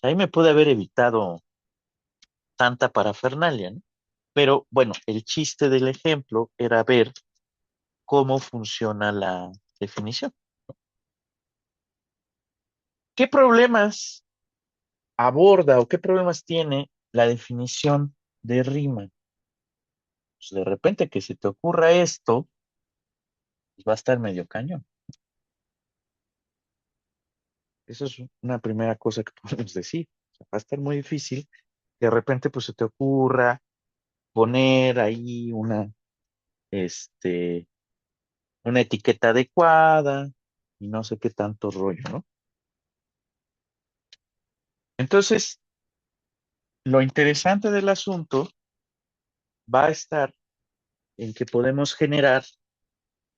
Ahí me pude haber evitado tanta parafernalia, ¿no? Pero bueno, el chiste del ejemplo era ver cómo funciona la definición. ¿Qué problemas aborda o qué problemas tiene la definición de Riemann? Pues de repente que se te ocurra esto, pues va a estar medio cañón. Eso es una primera cosa que podemos decir. O sea, va a estar muy difícil que de repente pues se te ocurra poner ahí este, una etiqueta adecuada y no sé qué tanto rollo, ¿no? Entonces, lo interesante del asunto va a estar en que podemos generar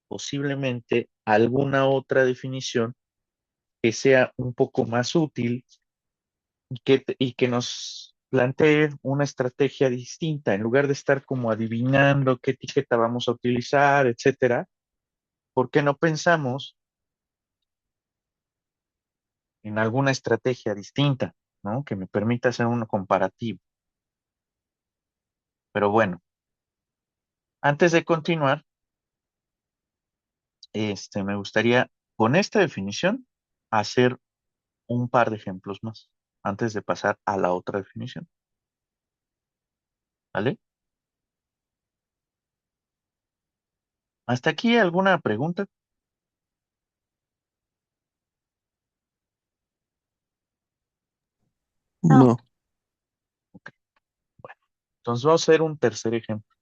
posiblemente alguna otra definición que sea un poco más útil y que nos plantee una estrategia distinta, en lugar de estar como adivinando qué etiqueta vamos a utilizar, etcétera. ¿Por qué no pensamos en alguna estrategia distinta, ¿no? Que me permita hacer un comparativo. Pero bueno, antes de continuar, me gustaría con esta definición hacer un par de ejemplos más antes de pasar a la otra definición. ¿Vale? ¿Hasta aquí alguna pregunta? No. No. Ok, bueno. Entonces vamos a hacer un tercer ejemplo.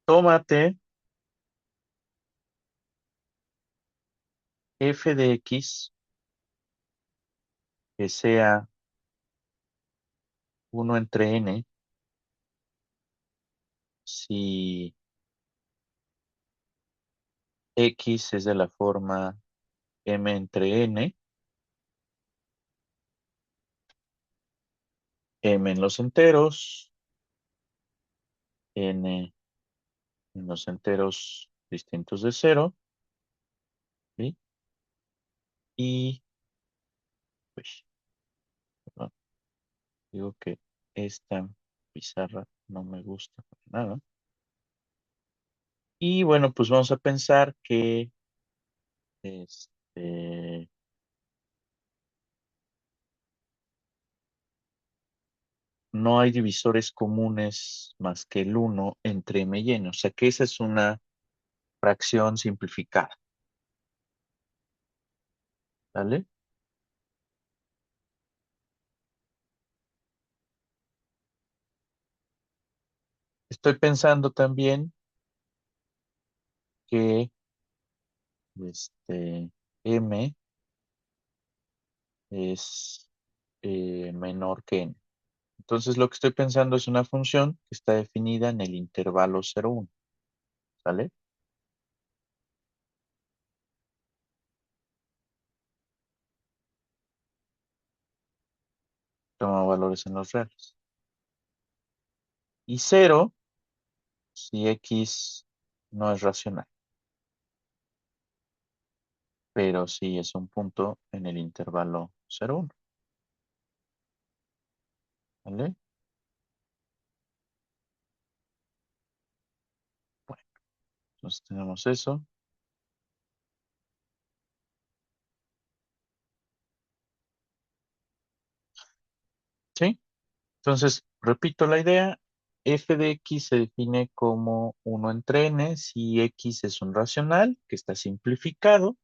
Tómate f de x que sea 1 entre n si x es de la forma m entre n, m en los enteros, n en los enteros distintos de cero, ¿sí? Y, pues, perdón, digo que esta pizarra no me gusta para nada. Y bueno, pues vamos a pensar que este, no hay divisores comunes más que el uno entre m y n. O sea que esa es una fracción simplificada. ¿Vale? Estoy pensando también que m es menor que n. Entonces lo que estoy pensando es una función que está definida en el intervalo 0,1. ¿Sale? Toma valores en los reales. Y 0 si x no es racional, pero sí es un punto en el intervalo 0,1. ¿Vale? Bueno, entonces tenemos eso. ¿Sí? Entonces, repito la idea. F de x se define como 1 entre n si x es un racional que está simplificado, o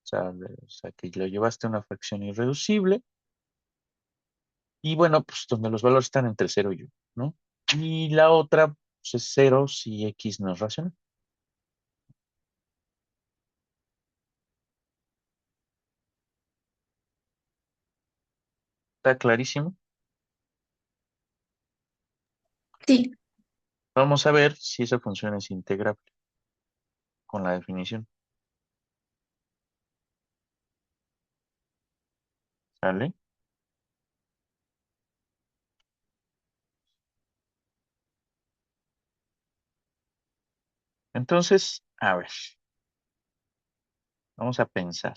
sea, que lo llevaste a una fracción irreducible. Y bueno, pues donde los valores están entre 0 y 1, ¿no? Y la otra pues, es 0 si x no es racional. ¿Está clarísimo? Sí, Vamos a ver si esa función es integrable con la definición. ¿Sale? Entonces, a ver, vamos a pensar.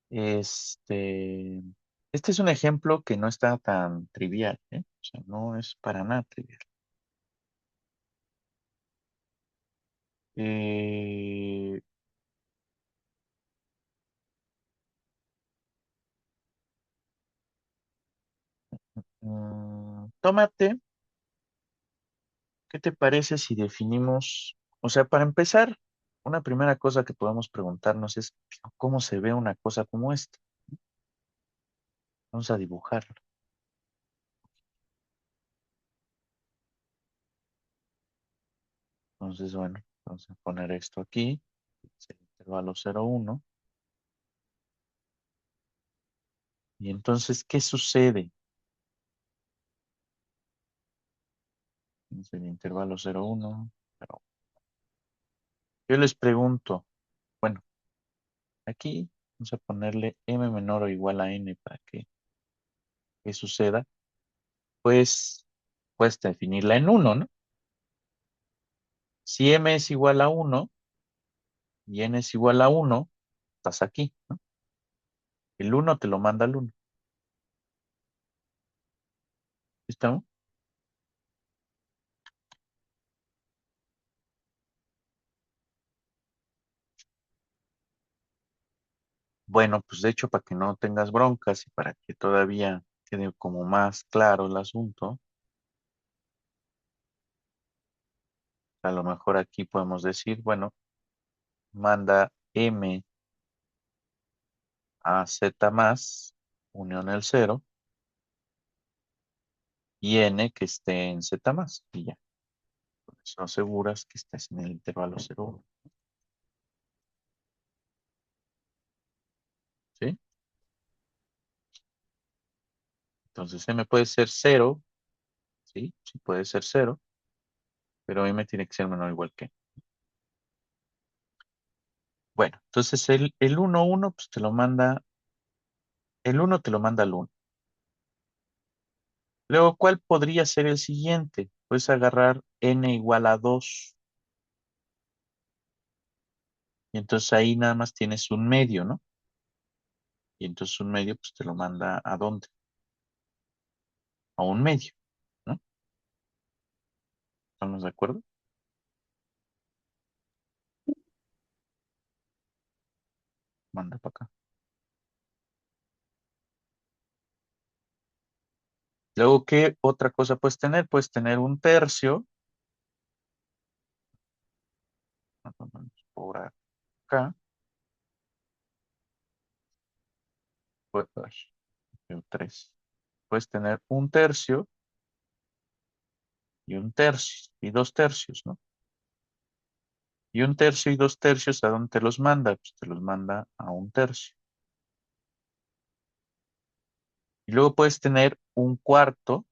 Este, este es un ejemplo que no está tan trivial, ¿eh? O sea, no es para nada trivial. Eh, tómate, ¿qué te parece si definimos, o sea, para empezar, una primera cosa que podemos preguntarnos es cómo se ve una cosa como esta? Vamos a dibujarla. Entonces, bueno, vamos a poner esto aquí, es el intervalo 0,1. Y entonces, ¿qué sucede? Es el intervalo 0,1. Pero yo les pregunto, bueno, aquí vamos a ponerle m menor o igual a n para que suceda. Pues, puedes definirla en uno, ¿no? Si m es igual a 1 y n es igual a 1, estás aquí, ¿no? El 1 te lo manda al 1. ¿Estamos? Bueno, pues de hecho, para que no tengas broncas y para que todavía quede como más claro el asunto, a lo mejor aquí podemos decir, bueno, manda m a z más, unión el 0, y n que esté en z más, y ya. Con eso aseguras que estés en el intervalo 0, ¿sí? Entonces m puede ser 0, ¿sí? Sí puede ser 0, pero m tiene que ser menor o igual que. Bueno, entonces el 1, 1, pues te lo manda, el 1 te lo manda al 1. Luego, ¿cuál podría ser el siguiente? Puedes agarrar n igual a 2. Y entonces ahí nada más tienes un medio, ¿no? Y entonces un medio, pues te lo manda ¿a dónde? A un medio, ¿no? ¿Estamos de acuerdo? Manda para acá. Luego, ¿qué otra cosa puedes tener? Puedes tener un tercio. Por acá. Pues, ay, 3. Puedes tener un tercio y un tercio y 2 tercios, ¿no? Y un tercio y 2 tercios, ¿a dónde te los manda? Pues te los manda a un tercio. Y luego puedes tener un cuarto,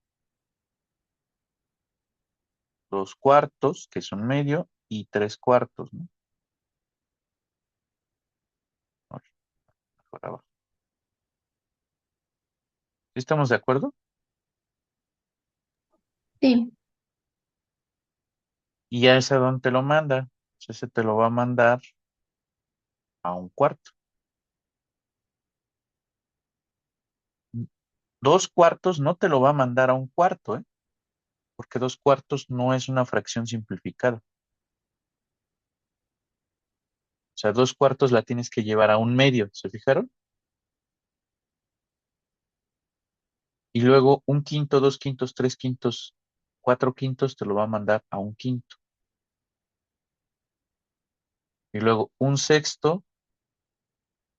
2 cuartos, que son medio, y 3 cuartos, ¿no? Ay, mejor abajo. ¿Sí estamos de acuerdo? Sí, Y ya es a dónde te lo manda. Pues ese te lo va a mandar a un cuarto. 2 cuartos no te lo va a mandar a un cuarto, ¿eh? Porque 2 cuartos no es una fracción simplificada. O sea, 2 cuartos la tienes que llevar a un medio, ¿se fijaron? Y luego un quinto, 2 quintos, 3 quintos, 4 quintos te lo va a mandar a un quinto. Y luego un sexto,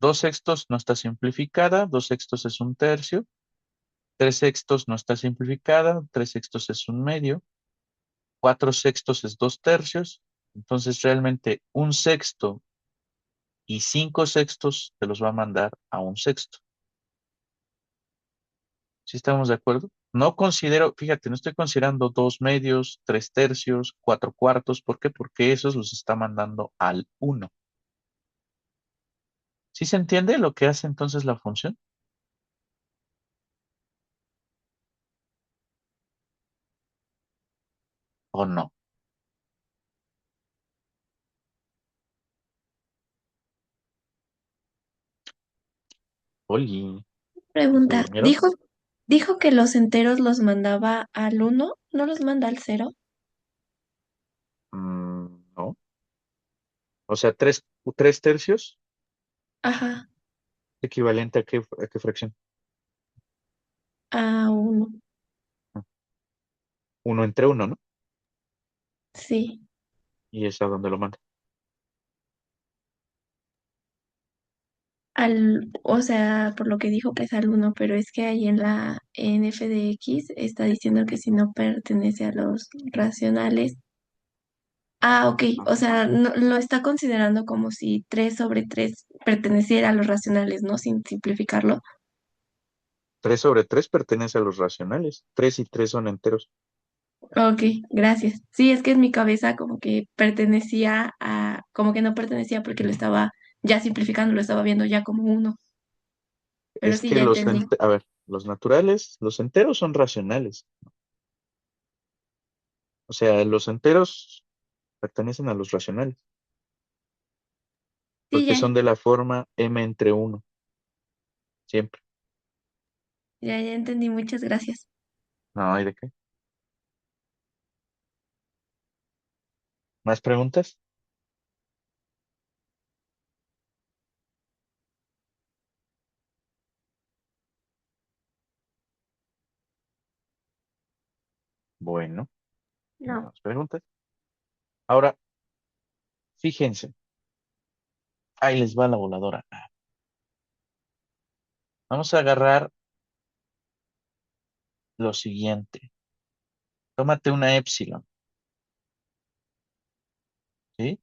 2 sextos no está simplificada, 2 sextos es un tercio, 3 sextos no está simplificada, 3 sextos es un medio, 4 sextos es 2 tercios. Entonces realmente un sexto y 5 sextos te los va a mandar a un sexto. ¿Sí estamos de acuerdo? No considero, fíjate, no estoy considerando 2 medios, 3 tercios, 4 cuartos. ¿Por qué? Porque esos los está mandando al 1. ¿Sí se entiende lo que hace entonces la función? ¿O no? Oli, ¿ya se pregunta. durmieron? ¿Dijo que los enteros los mandaba al uno? ¿No los manda al cero? No. O sea, 3 tercios, Ajá, equivalente a qué fracción. a uno. 1 entre 1, ¿no? Sí. Y es a donde lo manda. O sea, por lo que dijo que es al uno, pero es que ahí en la en f de x está diciendo que si no pertenece a los racionales. Ah, ok. O Ajá. sea, lo está considerando como si 3 sobre 3 perteneciera a los racionales, ¿no? Sin simplificarlo. 3 sobre 3 pertenece a los racionales. 3 y 3 son enteros. Ok, gracias. Sí, es que en mi cabeza como que pertenecía a, como que no pertenecía porque lo estaba ya simplificando, lo estaba viendo ya como uno. Pero Es sí, que ya entendí. a ver, los naturales, los enteros son racionales. O sea, los enteros, pertenecen a los racionales, Sí, porque ya, son de la forma m entre 1, siempre. ya entendí, muchas gracias. No hay de qué. ¿Más preguntas? Bueno, no No, más preguntas. Ahora, fíjense, ahí les va la voladora. Vamos a agarrar lo siguiente. Tómate una épsilon, ¿sí?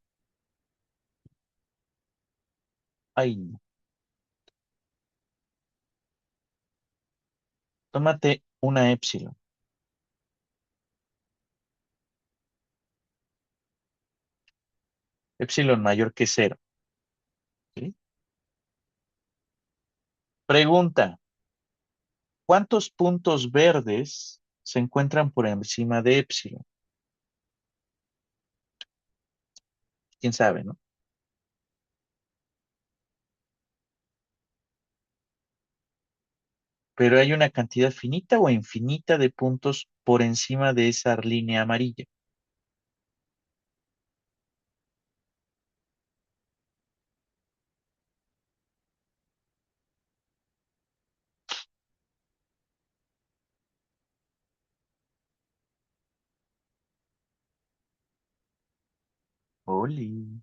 Ay, no. Tómate una épsilon. Épsilon mayor que cero, ¿sí? Pregunta, ¿cuántos puntos verdes se encuentran por encima de épsilon? ¿Quién sabe, no? Pero hay una cantidad finita o infinita de puntos por encima de esa línea amarilla. Oli.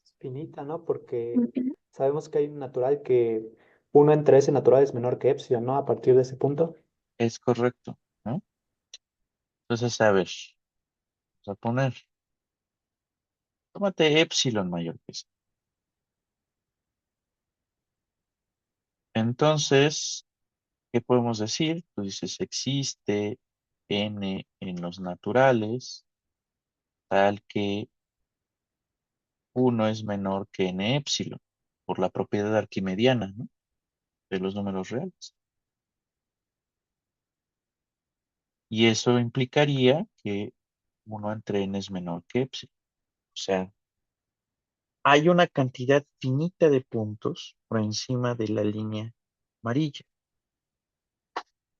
Es finita, ¿no? Porque Ujú. sabemos que hay un natural que uno entre ese natural es menor que epsilon, ¿no? A partir de ese punto. Es correcto, ¿no? Entonces, a ver, vamos a poner, tómate épsilon mayor que cero. Entonces, ¿qué podemos decir? Tú dices, existe n en los naturales, tal que uno es menor que n épsilon, por la propiedad arquimediana, ¿no? De los números reales. Y eso implicaría que uno entre n es menor que épsilon. O sea, hay una cantidad finita de puntos por encima de la línea amarilla.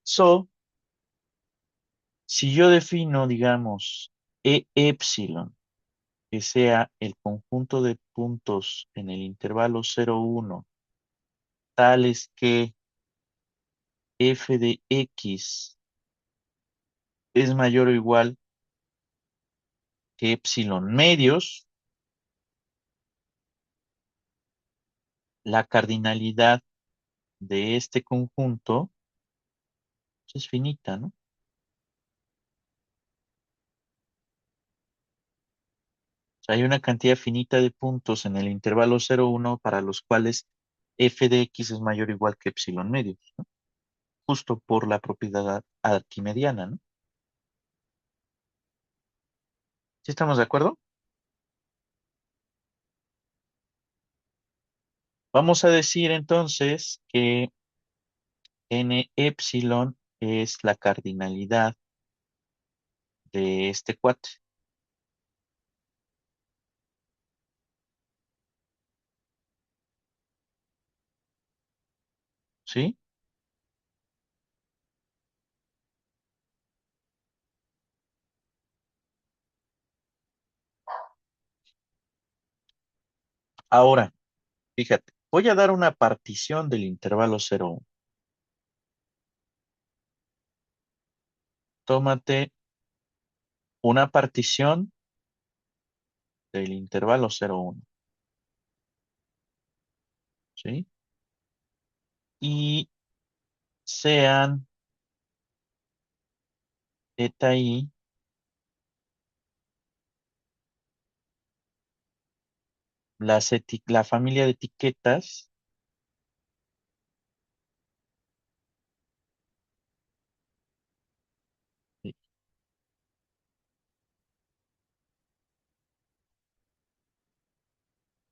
So, si yo defino, digamos, E epsilon, que sea el conjunto de puntos en el intervalo 0, 1, tales que f de x es mayor o igual que epsilon medios, la cardinalidad de este conjunto pues, es finita, ¿no? O sea, hay una cantidad finita de puntos en el intervalo 0, 1 para los cuales f de x es mayor o igual que epsilon medios, ¿no? Justo por la propiedad arquimediana, ¿no? ¿Sí estamos de acuerdo? Vamos a decir entonces que n epsilon es la cardinalidad de este cuate, ¿sí? Ahora, fíjate, voy a dar una partición del intervalo 0, 1. Tómate una partición del intervalo 0, 1, ¿sí? Y sean eta i la familia de etiquetas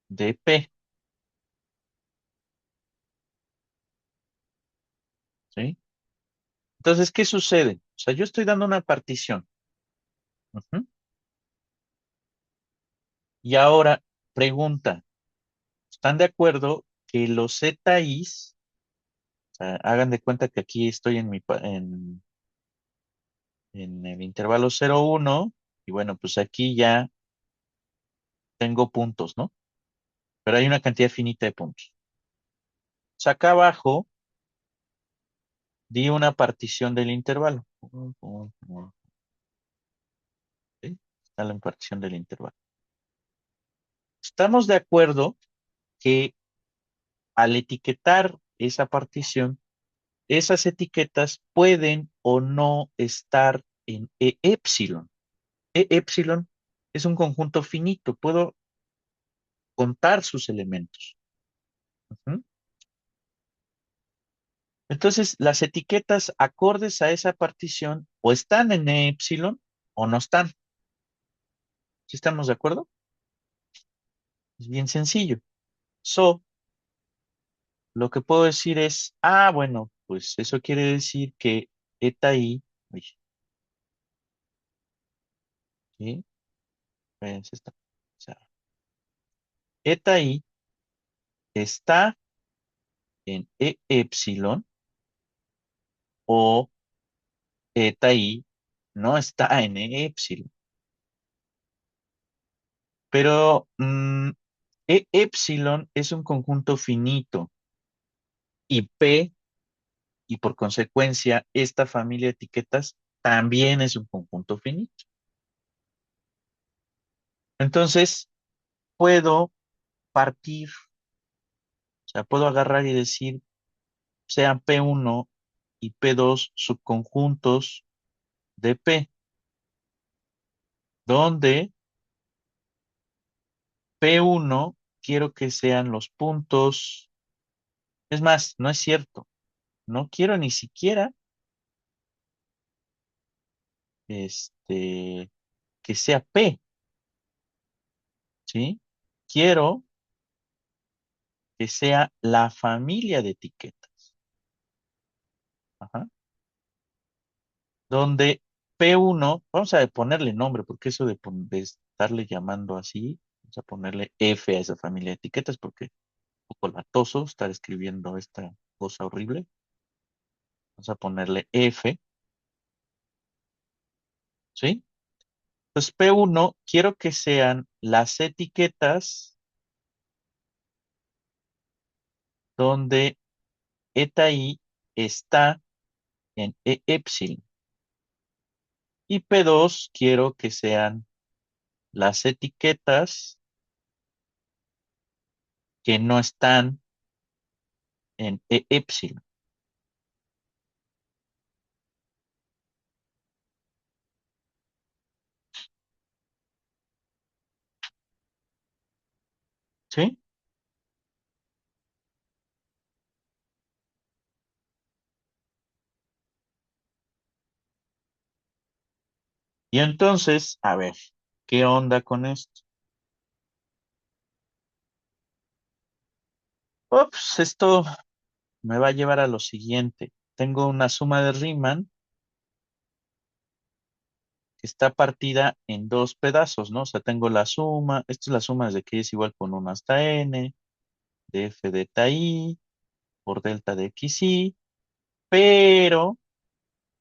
de P, ¿sí? Entonces, ¿qué sucede? O sea, yo estoy dando una partición. Ujú. Y ahora, pregunta, ¿están de acuerdo que los ZIs, o sea, hagan de cuenta que aquí estoy en el intervalo 0, 1, y bueno, pues aquí ya tengo puntos, ¿no? Pero hay una cantidad finita de puntos. O sea, acá abajo di una partición del intervalo. ¿Sí? Está la partición del intervalo. Estamos de acuerdo que al etiquetar esa partición, esas etiquetas pueden o no estar en E epsilon. E epsilon es un conjunto finito, puedo contar sus elementos. Ujú. Entonces, las etiquetas acordes a esa partición o están en E epsilon o no están. ¿Sí estamos de acuerdo? Es bien sencillo. So, lo que puedo decir es, bueno, pues eso quiere decir que eta i, uy, ¿sí? O sea, eta i está en E epsilon o eta i no está en E epsilon. Pero E epsilon es un conjunto finito y P, y por consecuencia, esta familia de etiquetas también es un conjunto finito. Entonces, puedo partir, o sea, puedo agarrar y decir, sean P1 y P2 subconjuntos de P, donde P1 quiero que sean los puntos. Es más, no es cierto. No quiero ni siquiera que sea P, ¿sí? Quiero que sea la familia de etiquetas. Ajá. Donde P1, vamos a ponerle nombre, porque eso de estarle llamando así, vamos a ponerle F a esa familia de etiquetas, porque es un poco latoso estar escribiendo esta cosa horrible. Vamos a ponerle F, ¿sí? Entonces P1 quiero que sean las etiquetas donde eta i está en E epsilon. Y P2 quiero que sean las etiquetas que no están en E epsilon. ¿Sí? Y entonces, a ver, ¿qué onda con esto? Ups, esto me va a llevar a lo siguiente. Tengo una suma de Riemann que está partida en dos pedazos, ¿no? O sea, tengo la suma, esta es la suma desde que es igual con 1 hasta n, de f de eta i, por delta de xi, pero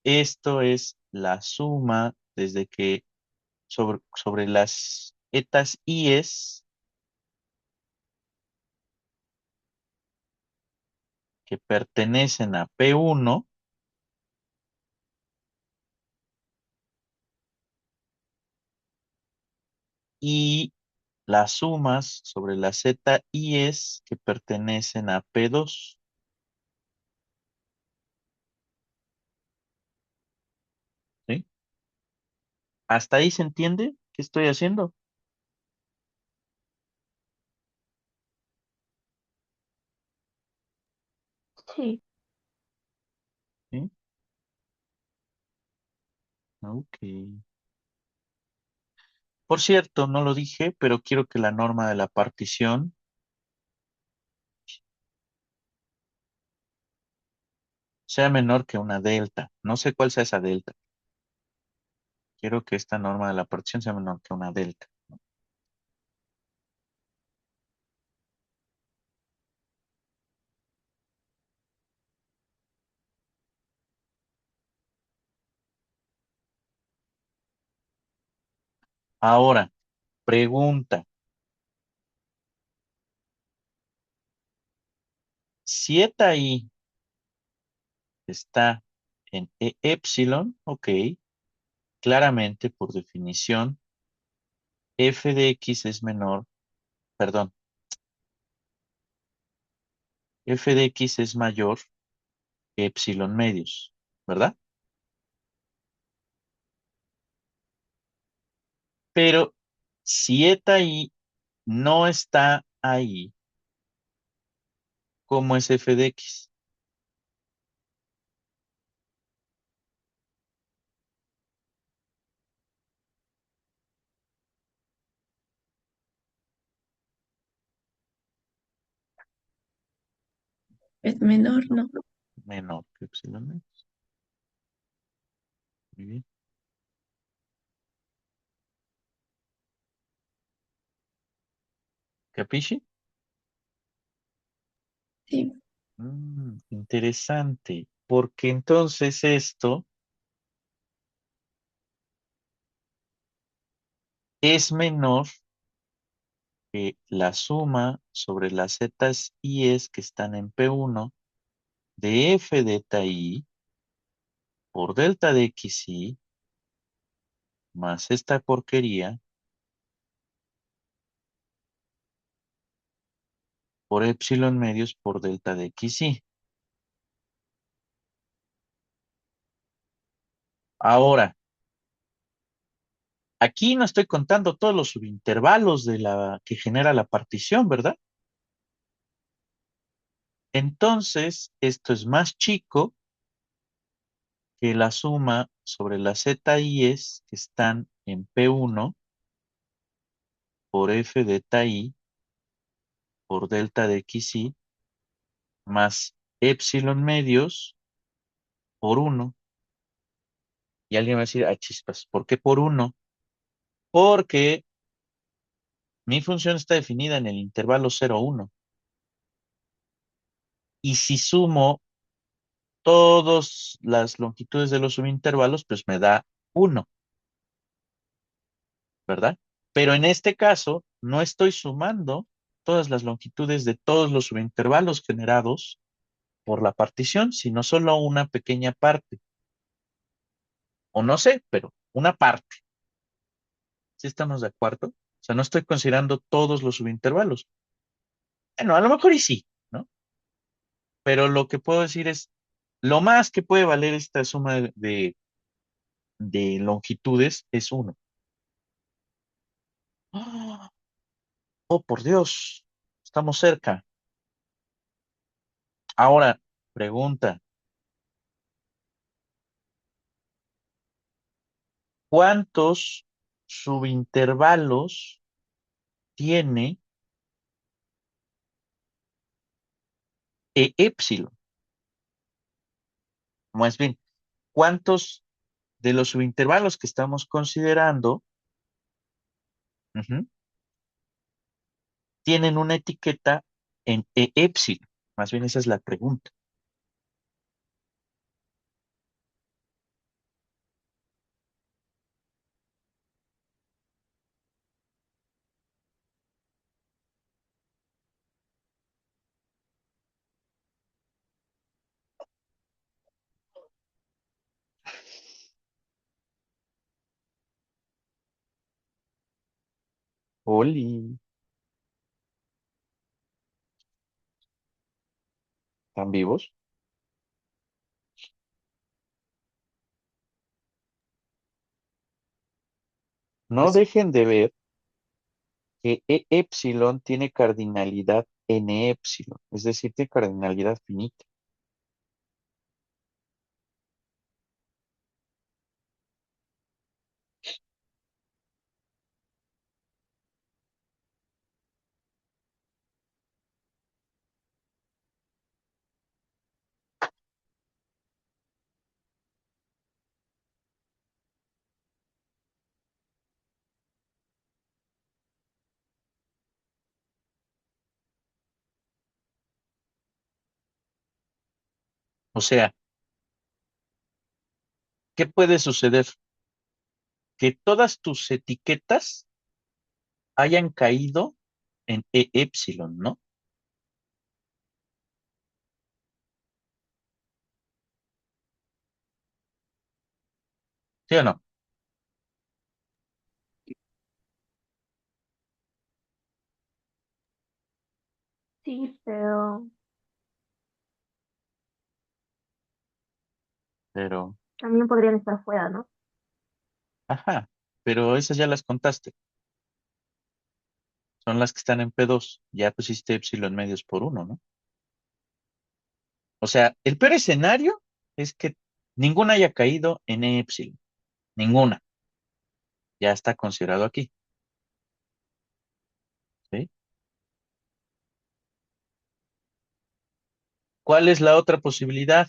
esto es la suma desde que sobre las etas i's que pertenecen a P1 y las sumas sobre las z i's que pertenecen a P2. ¿Sí? ¿Hasta ahí se entiende qué estoy haciendo? Sí, ¿Sí? Ok. Por cierto, no lo dije, pero quiero que la norma de la partición sea menor que una delta. No sé cuál sea esa delta. Quiero que esta norma de la partición sea menor que una delta. Ahora, pregunta. Si eta i está en e epsilon, ok, claramente por definición, f de x es menor, perdón, f de x es mayor que epsilon medios, ¿verdad? Pero si eta i no está ahí, ¿cómo es f de x? Es menor, ¿no? Menor que epsilon medios. Muy bien. ¿Capisci? Sí, Interesante, porque entonces esto es menor que la suma sobre las zetas i's que están en P1 de f de eta i por delta de xi más esta porquería por epsilon medios por delta de xi. Ahora, aquí no estoy contando todos los subintervalos de la que genera la partición, ¿verdad? Entonces, esto es más chico que la suma sobre las zi's que están en P1 por f de eta i por delta de xi más epsilon medios por uno. Y alguien va a decir, ah, chispas, ¿por qué por uno? Porque mi función está definida en el intervalo 0, 1. Y si sumo todas las longitudes de los subintervalos, pues me da 1, ¿verdad? Pero en este caso, no estoy sumando todas las longitudes de todos los subintervalos generados por la partición, sino solo una pequeña parte. O no sé, pero una parte. ¿Sí estamos de acuerdo? O sea, no estoy considerando todos los subintervalos. Bueno, a lo mejor y sí, ¿no? Pero lo que puedo decir es, lo más que puede valer esta suma de longitudes es 1. ¡Ah! Oh, por Dios, estamos cerca. Ahora, pregunta, ¿cuántos subintervalos tiene E epsilon? Más bien, ¿cuántos de los subintervalos que estamos considerando ujú, tienen una etiqueta en E epsilon? Más bien esa es la pregunta. Oli, ¿están vivos? No Así, dejen de ver que E epsilon tiene cardinalidad N epsilon, es decir, tiene cardinalidad finita. O sea, ¿qué puede suceder? que todas tus etiquetas hayan caído en E epsilon, ¿no? ¿Sí o no? Sí, pero Pero, también podrían estar fuera, ¿no? ajá, pero esas ya las contaste. Son las que están en P2. Ya pusiste epsilon medios por uno, ¿no? O sea, el peor escenario es que ninguna haya caído en E epsilon. Ninguna. Ya está considerado aquí. ¿Sí? ¿Cuál es la otra posibilidad?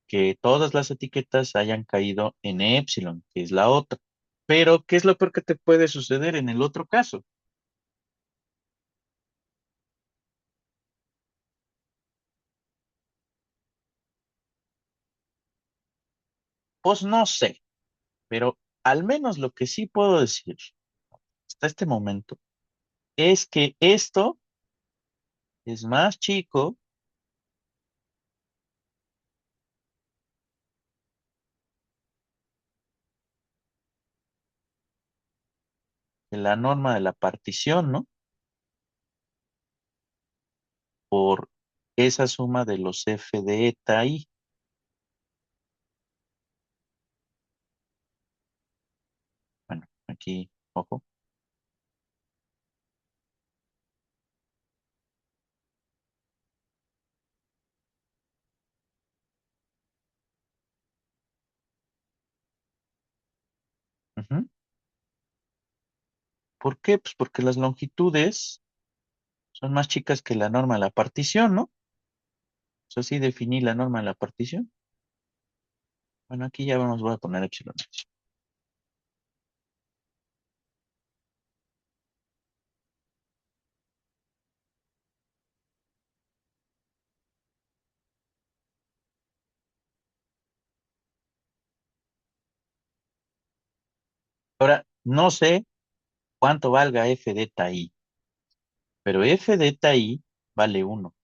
Que todas las etiquetas hayan caído en E epsilon, que es la otra. Pero, ¿qué es lo peor que te puede suceder en el otro caso? Pues no sé, pero al menos lo que sí puedo decir hasta este momento es que esto es más chico que la norma de la partición, ¿no? Por esa suma de los f de eta i. Bueno, aquí, ojo. Ujú. ¿Por qué? Pues porque las longitudes son más chicas que la norma de la partición, ¿no? Eso sí definí la norma de la partición. Bueno, aquí ya vamos, voy a poner epsilon. Ahora, no sé cuánto valga f de eta i, pero f de eta i vale uno.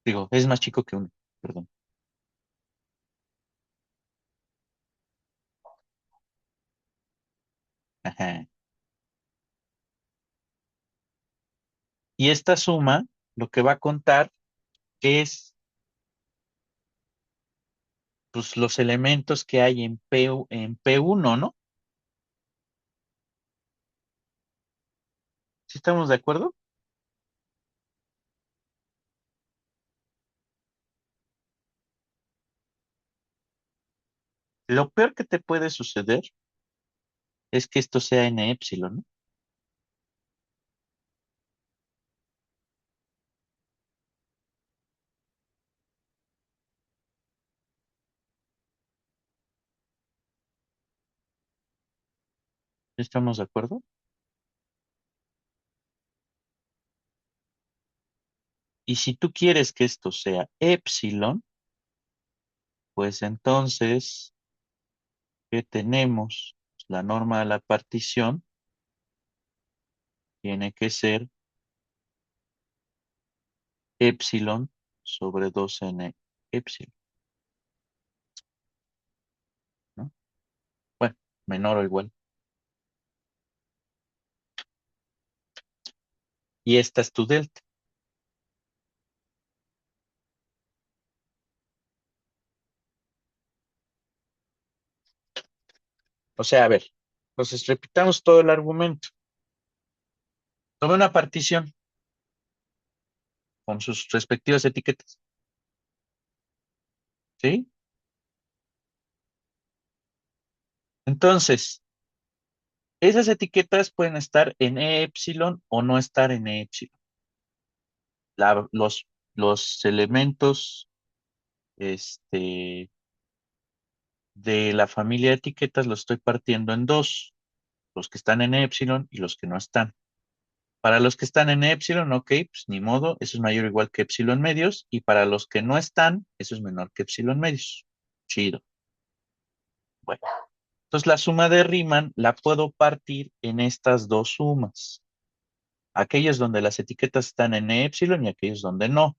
Digo, es más chico que uno, perdón. Ajá. Y esta suma lo que va a contar es pues, los elementos que hay en en P1, ¿no? ¿Sí estamos de acuerdo? Lo peor que te puede suceder es que esto sea n epsilon, ¿no? ¿Sí estamos de acuerdo? Y si tú quieres que esto sea epsilon, pues entonces, ¿qué tenemos? Pues la norma de la partición tiene que ser epsilon sobre 2n epsilon, ¿no? Bueno, menor o igual. Y esta es tu delta. O sea, a ver, entonces repitamos todo el argumento. Tome una partición con sus respectivas etiquetas, ¿sí? Entonces, esas etiquetas pueden estar en E epsilon o no estar en E epsilon. La- los, los elementos de la familia de etiquetas los estoy partiendo en dos, los que están en E epsilon y los que no están. Para los que están en E epsilon, ok, pues ni modo, eso es mayor o igual que epsilon medios, y para los que no están, eso es menor que epsilon medios. Chido. Bueno, entonces la suma de Riemann la puedo partir en estas dos sumas. Aquellas donde las etiquetas están en E epsilon y aquellos donde no.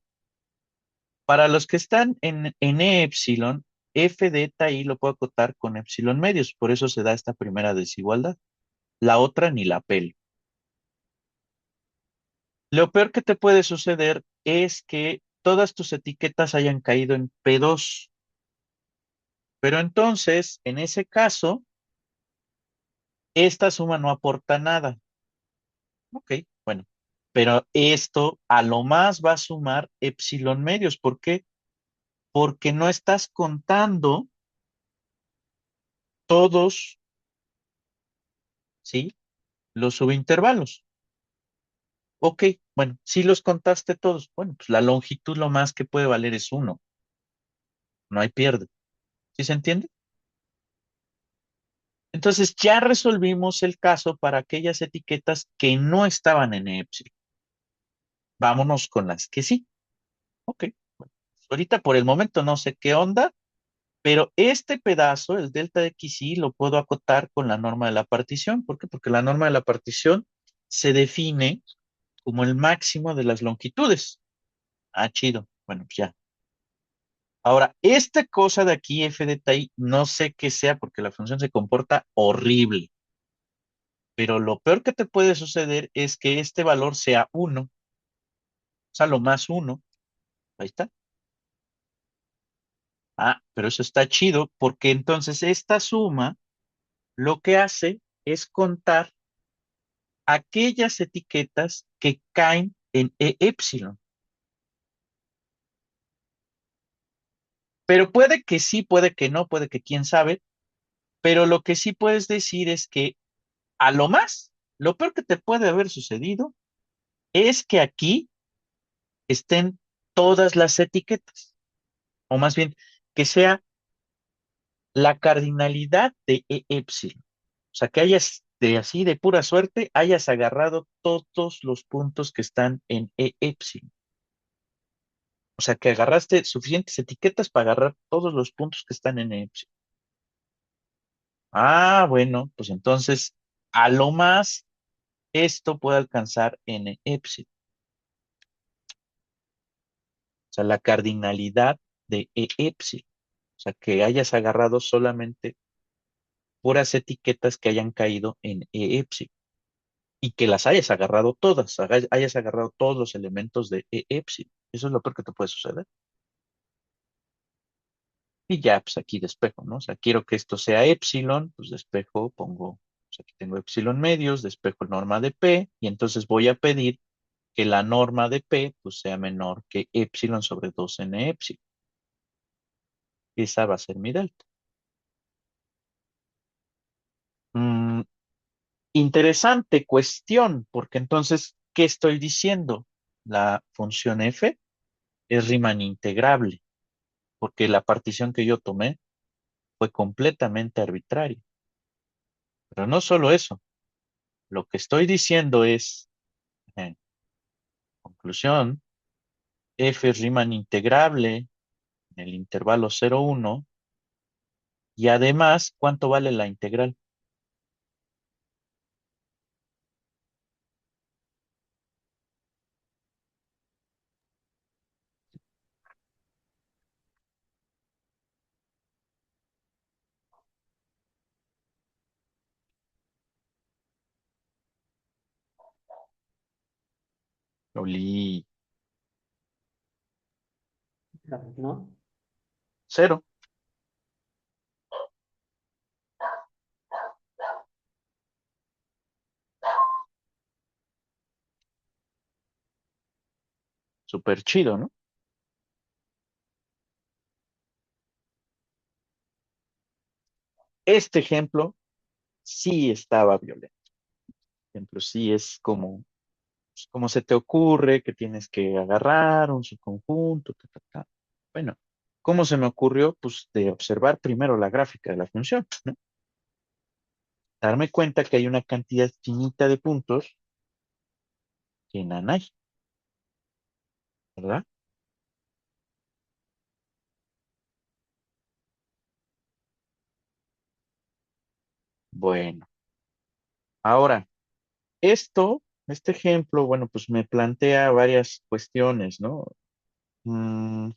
Para los que están en E epsilon, f de eta i lo puedo acotar con epsilon medios, por eso se da esta primera desigualdad. La otra ni la pelo. Lo peor que te puede suceder es que todas tus etiquetas hayan caído en P2. Pero entonces, en ese caso, esta suma no aporta nada. Ok, bueno. Pero esto a lo más va a sumar epsilon medios. ¿Por qué? Porque no estás contando todos, ¿sí? Los subintervalos. Ok, bueno, si los contaste todos. Bueno, pues la longitud lo más que puede valer es 1. No hay pierde. ¿Sí se entiende? Entonces ya resolvimos el caso para aquellas etiquetas que no estaban en epsilon. Vámonos con las que sí. Ok. Bueno, ahorita por el momento no sé qué onda, pero este pedazo, el delta de xy, lo puedo acotar con la norma de la partición. ¿Por qué? Porque la norma de la partición se define como el máximo de las longitudes. Ah, chido. Bueno, pues ya. Ahora, esta cosa de aquí, f de i, no sé qué sea porque la función se comporta horrible. Pero lo peor que te puede suceder es que este valor sea 1, o sea, lo más 1. Ahí está. Ah, pero eso está chido porque entonces esta suma lo que hace es contar aquellas etiquetas que caen en E epsilon. Pero puede que sí, puede que no, puede que quién sabe, pero lo que sí puedes decir es que a lo más, lo peor que te puede haber sucedido es que aquí estén todas las etiquetas, o más bien que sea la cardinalidad de E epsilon. O sea, que hayas de así, de pura suerte, hayas agarrado todos los puntos que están en E epsilon. O sea, que agarraste suficientes etiquetas para agarrar todos los puntos que están en E epsilon. Ah, bueno, pues entonces, a lo más, esto puede alcanzar N epsilon. O sea, la cardinalidad de E epsilon. O sea, que hayas agarrado solamente puras etiquetas que hayan caído en E epsilon. Y que las hayas agarrado todas, hayas agarrado todos los elementos de E epsilon. Eso es lo peor que te puede suceder. Y ya, pues aquí despejo, ¿no? O sea, quiero que esto sea epsilon, pues despejo, pongo, pues aquí tengo epsilon medios, despejo norma de P, y entonces voy a pedir que la norma de P, pues sea menor que epsilon sobre 2n epsilon. Esa va a ser mi delta. Mm, interesante cuestión, porque entonces, ¿qué estoy diciendo? La función f es Riemann integrable, porque la partición que yo tomé fue completamente arbitraria. Pero no solo eso, lo que estoy diciendo es, en conclusión, f es Riemann integrable en el intervalo 0,1 y además, ¿cuánto vale la integral? Oli, ¿no? cero. Súper chido, ¿no? Este ejemplo sí estaba violento. Ejemplo, sí es como, pues, como se te ocurre que tienes que agarrar un subconjunto, ta, ta, ta. Bueno, ¿cómo se me ocurrió? Pues de observar primero la gráfica de la función, ¿no? Darme cuenta que hay una cantidad finita de puntos que en hay, ¿verdad? Bueno, ahora, este ejemplo, bueno, pues me plantea varias cuestiones, ¿no? Mm,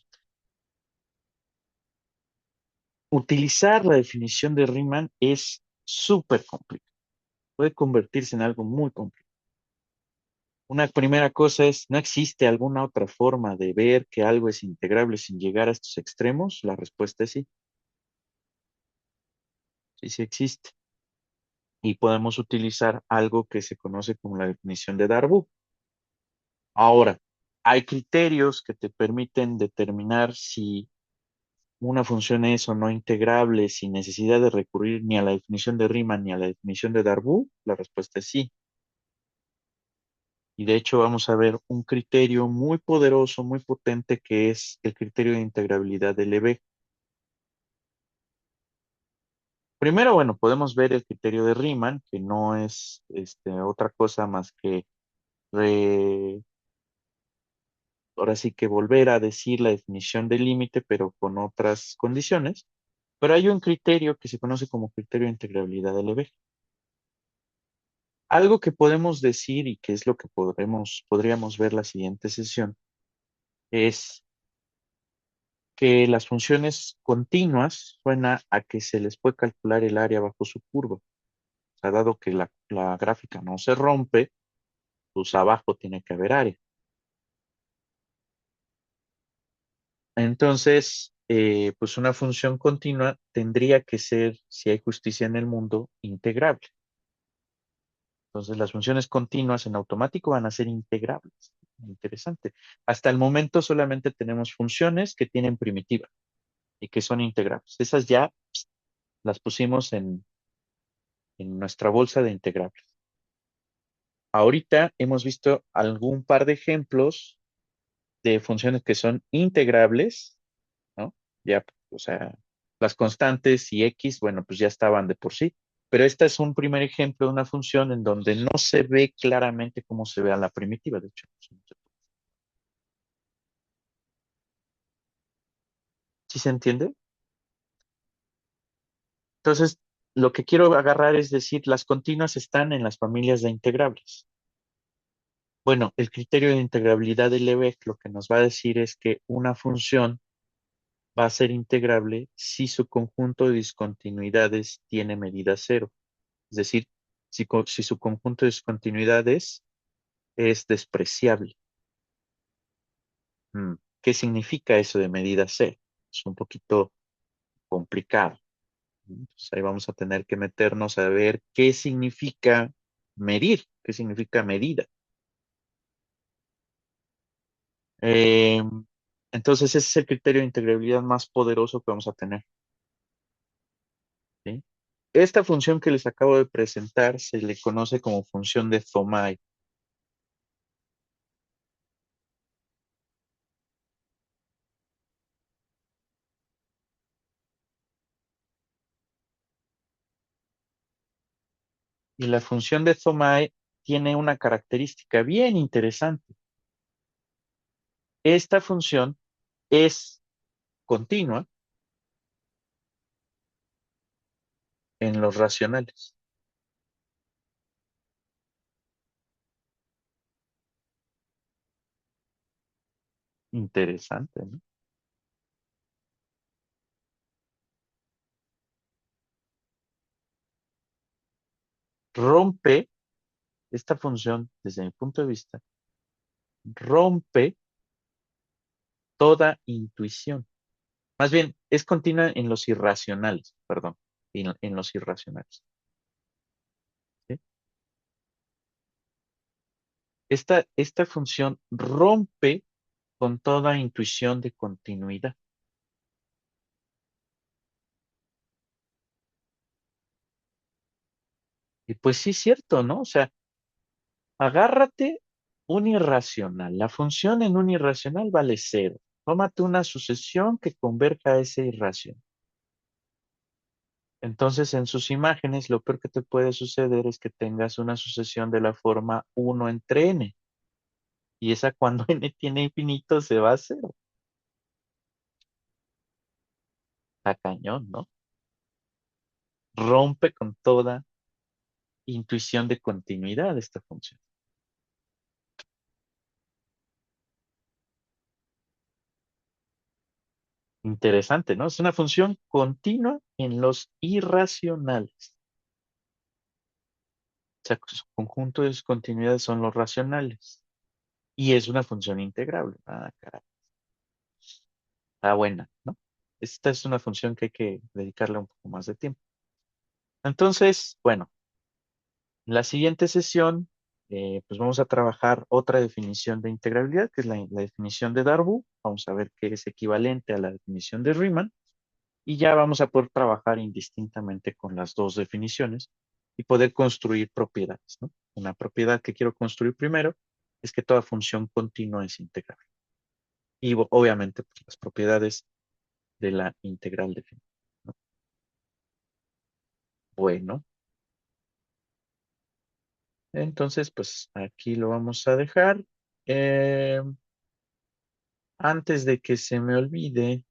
Utilizar la definición de Riemann es súper complicado. Puede convertirse en algo muy complicado. Una primera cosa es, ¿no existe alguna otra forma de ver que algo es integrable sin llegar a estos extremos? La respuesta es sí, sí, sí existe. Y podemos utilizar algo que se conoce como la definición de Darboux. Ahora, hay criterios que te permiten determinar si una función es o no integrable sin necesidad de recurrir ni a la definición de Riemann ni a la definición de Darboux. La respuesta es sí. Y de hecho vamos a ver un criterio muy poderoso, muy potente, que es el criterio de integrabilidad de Lebesgue. Primero, bueno, podemos ver el criterio de Riemann, que no es otra cosa más que re- ahora sí que volver a decir la definición del límite, pero con otras condiciones. Pero hay un criterio que se conoce como criterio de integrabilidad de Lebesgue. Algo que podemos decir y que es lo que podríamos ver la siguiente sesión es que las funciones continuas suena a que se les puede calcular el área bajo su curva. O sea, dado que la gráfica no se rompe, pues abajo tiene que haber área. Entonces, pues una función continua tendría que ser, si hay justicia en el mundo, integrable. Entonces, las funciones continuas en automático van a ser integrables. Interesante. Hasta el momento solamente tenemos funciones que tienen primitiva y que son integrables. Esas ya las pusimos en nuestra bolsa de integrables. Ahorita hemos visto algún par de ejemplos de funciones que son integrables, ¿no? Ya, o sea, las constantes y x, bueno, pues ya estaban de por sí. Pero este es un primer ejemplo de una función en donde no se ve claramente cómo se ve a la primitiva, de hecho. ¿Sí se entiende? Entonces, lo que quiero agarrar es decir, las continuas están en las familias de integrables. Bueno, el criterio de integrabilidad de Lebesgue lo que nos va a decir es que una función va a ser integrable si su conjunto de discontinuidades tiene medida cero. Es decir, si su conjunto de discontinuidades es despreciable. Mm, ¿Qué significa eso de medida cero? Es un poquito complicado. Entonces ahí vamos a tener que meternos a ver qué significa medir, qué significa medida. Eh, entonces ese es el criterio de integrabilidad más poderoso que vamos a tener. ¿Sí? Esta función que les acabo de presentar se le conoce como función de Thomae. Y la función de Thomae tiene una característica bien interesante. Esta función es continua en los racionales. Interesante, ¿no? Rompe, esta función, desde mi punto de vista, rompe toda intuición. Más bien, es continua en los irracionales, perdón, en los irracionales. ¿Sí? Esta función rompe con toda intuición de continuidad. Y pues sí es cierto, ¿no? O sea, agárrate un irracional. La función en un irracional vale cero. Tómate una sucesión que converja a ese irracional. Entonces, en sus imágenes, lo peor que te puede suceder es que tengas una sucesión de la forma uno entre n. Y esa cuando n tiene infinito se va a cero. Está cañón, ¿no? Rompe con toda intuición de continuidad de esta función. Interesante, ¿no? Es una función continua en los irracionales. O sea, su conjunto de continuidades son los racionales. Y es una función integrable. Ah, caray. Está buena, ¿no? Esta es una función que hay que dedicarle un poco más de tiempo. Entonces, bueno, en la siguiente sesión, pues vamos a trabajar otra definición de integrabilidad, que es la definición de Darboux. Vamos a ver qué es equivalente a la definición de Riemann. Y ya vamos a poder trabajar indistintamente con las dos definiciones y poder construir propiedades, ¿no? Una propiedad que quiero construir primero es que toda función continua es integrable. Y obviamente, pues, las propiedades de la integral definida, ¿no? Bueno, entonces, pues aquí lo vamos a dejar. Eh, Antes de que se me olvide,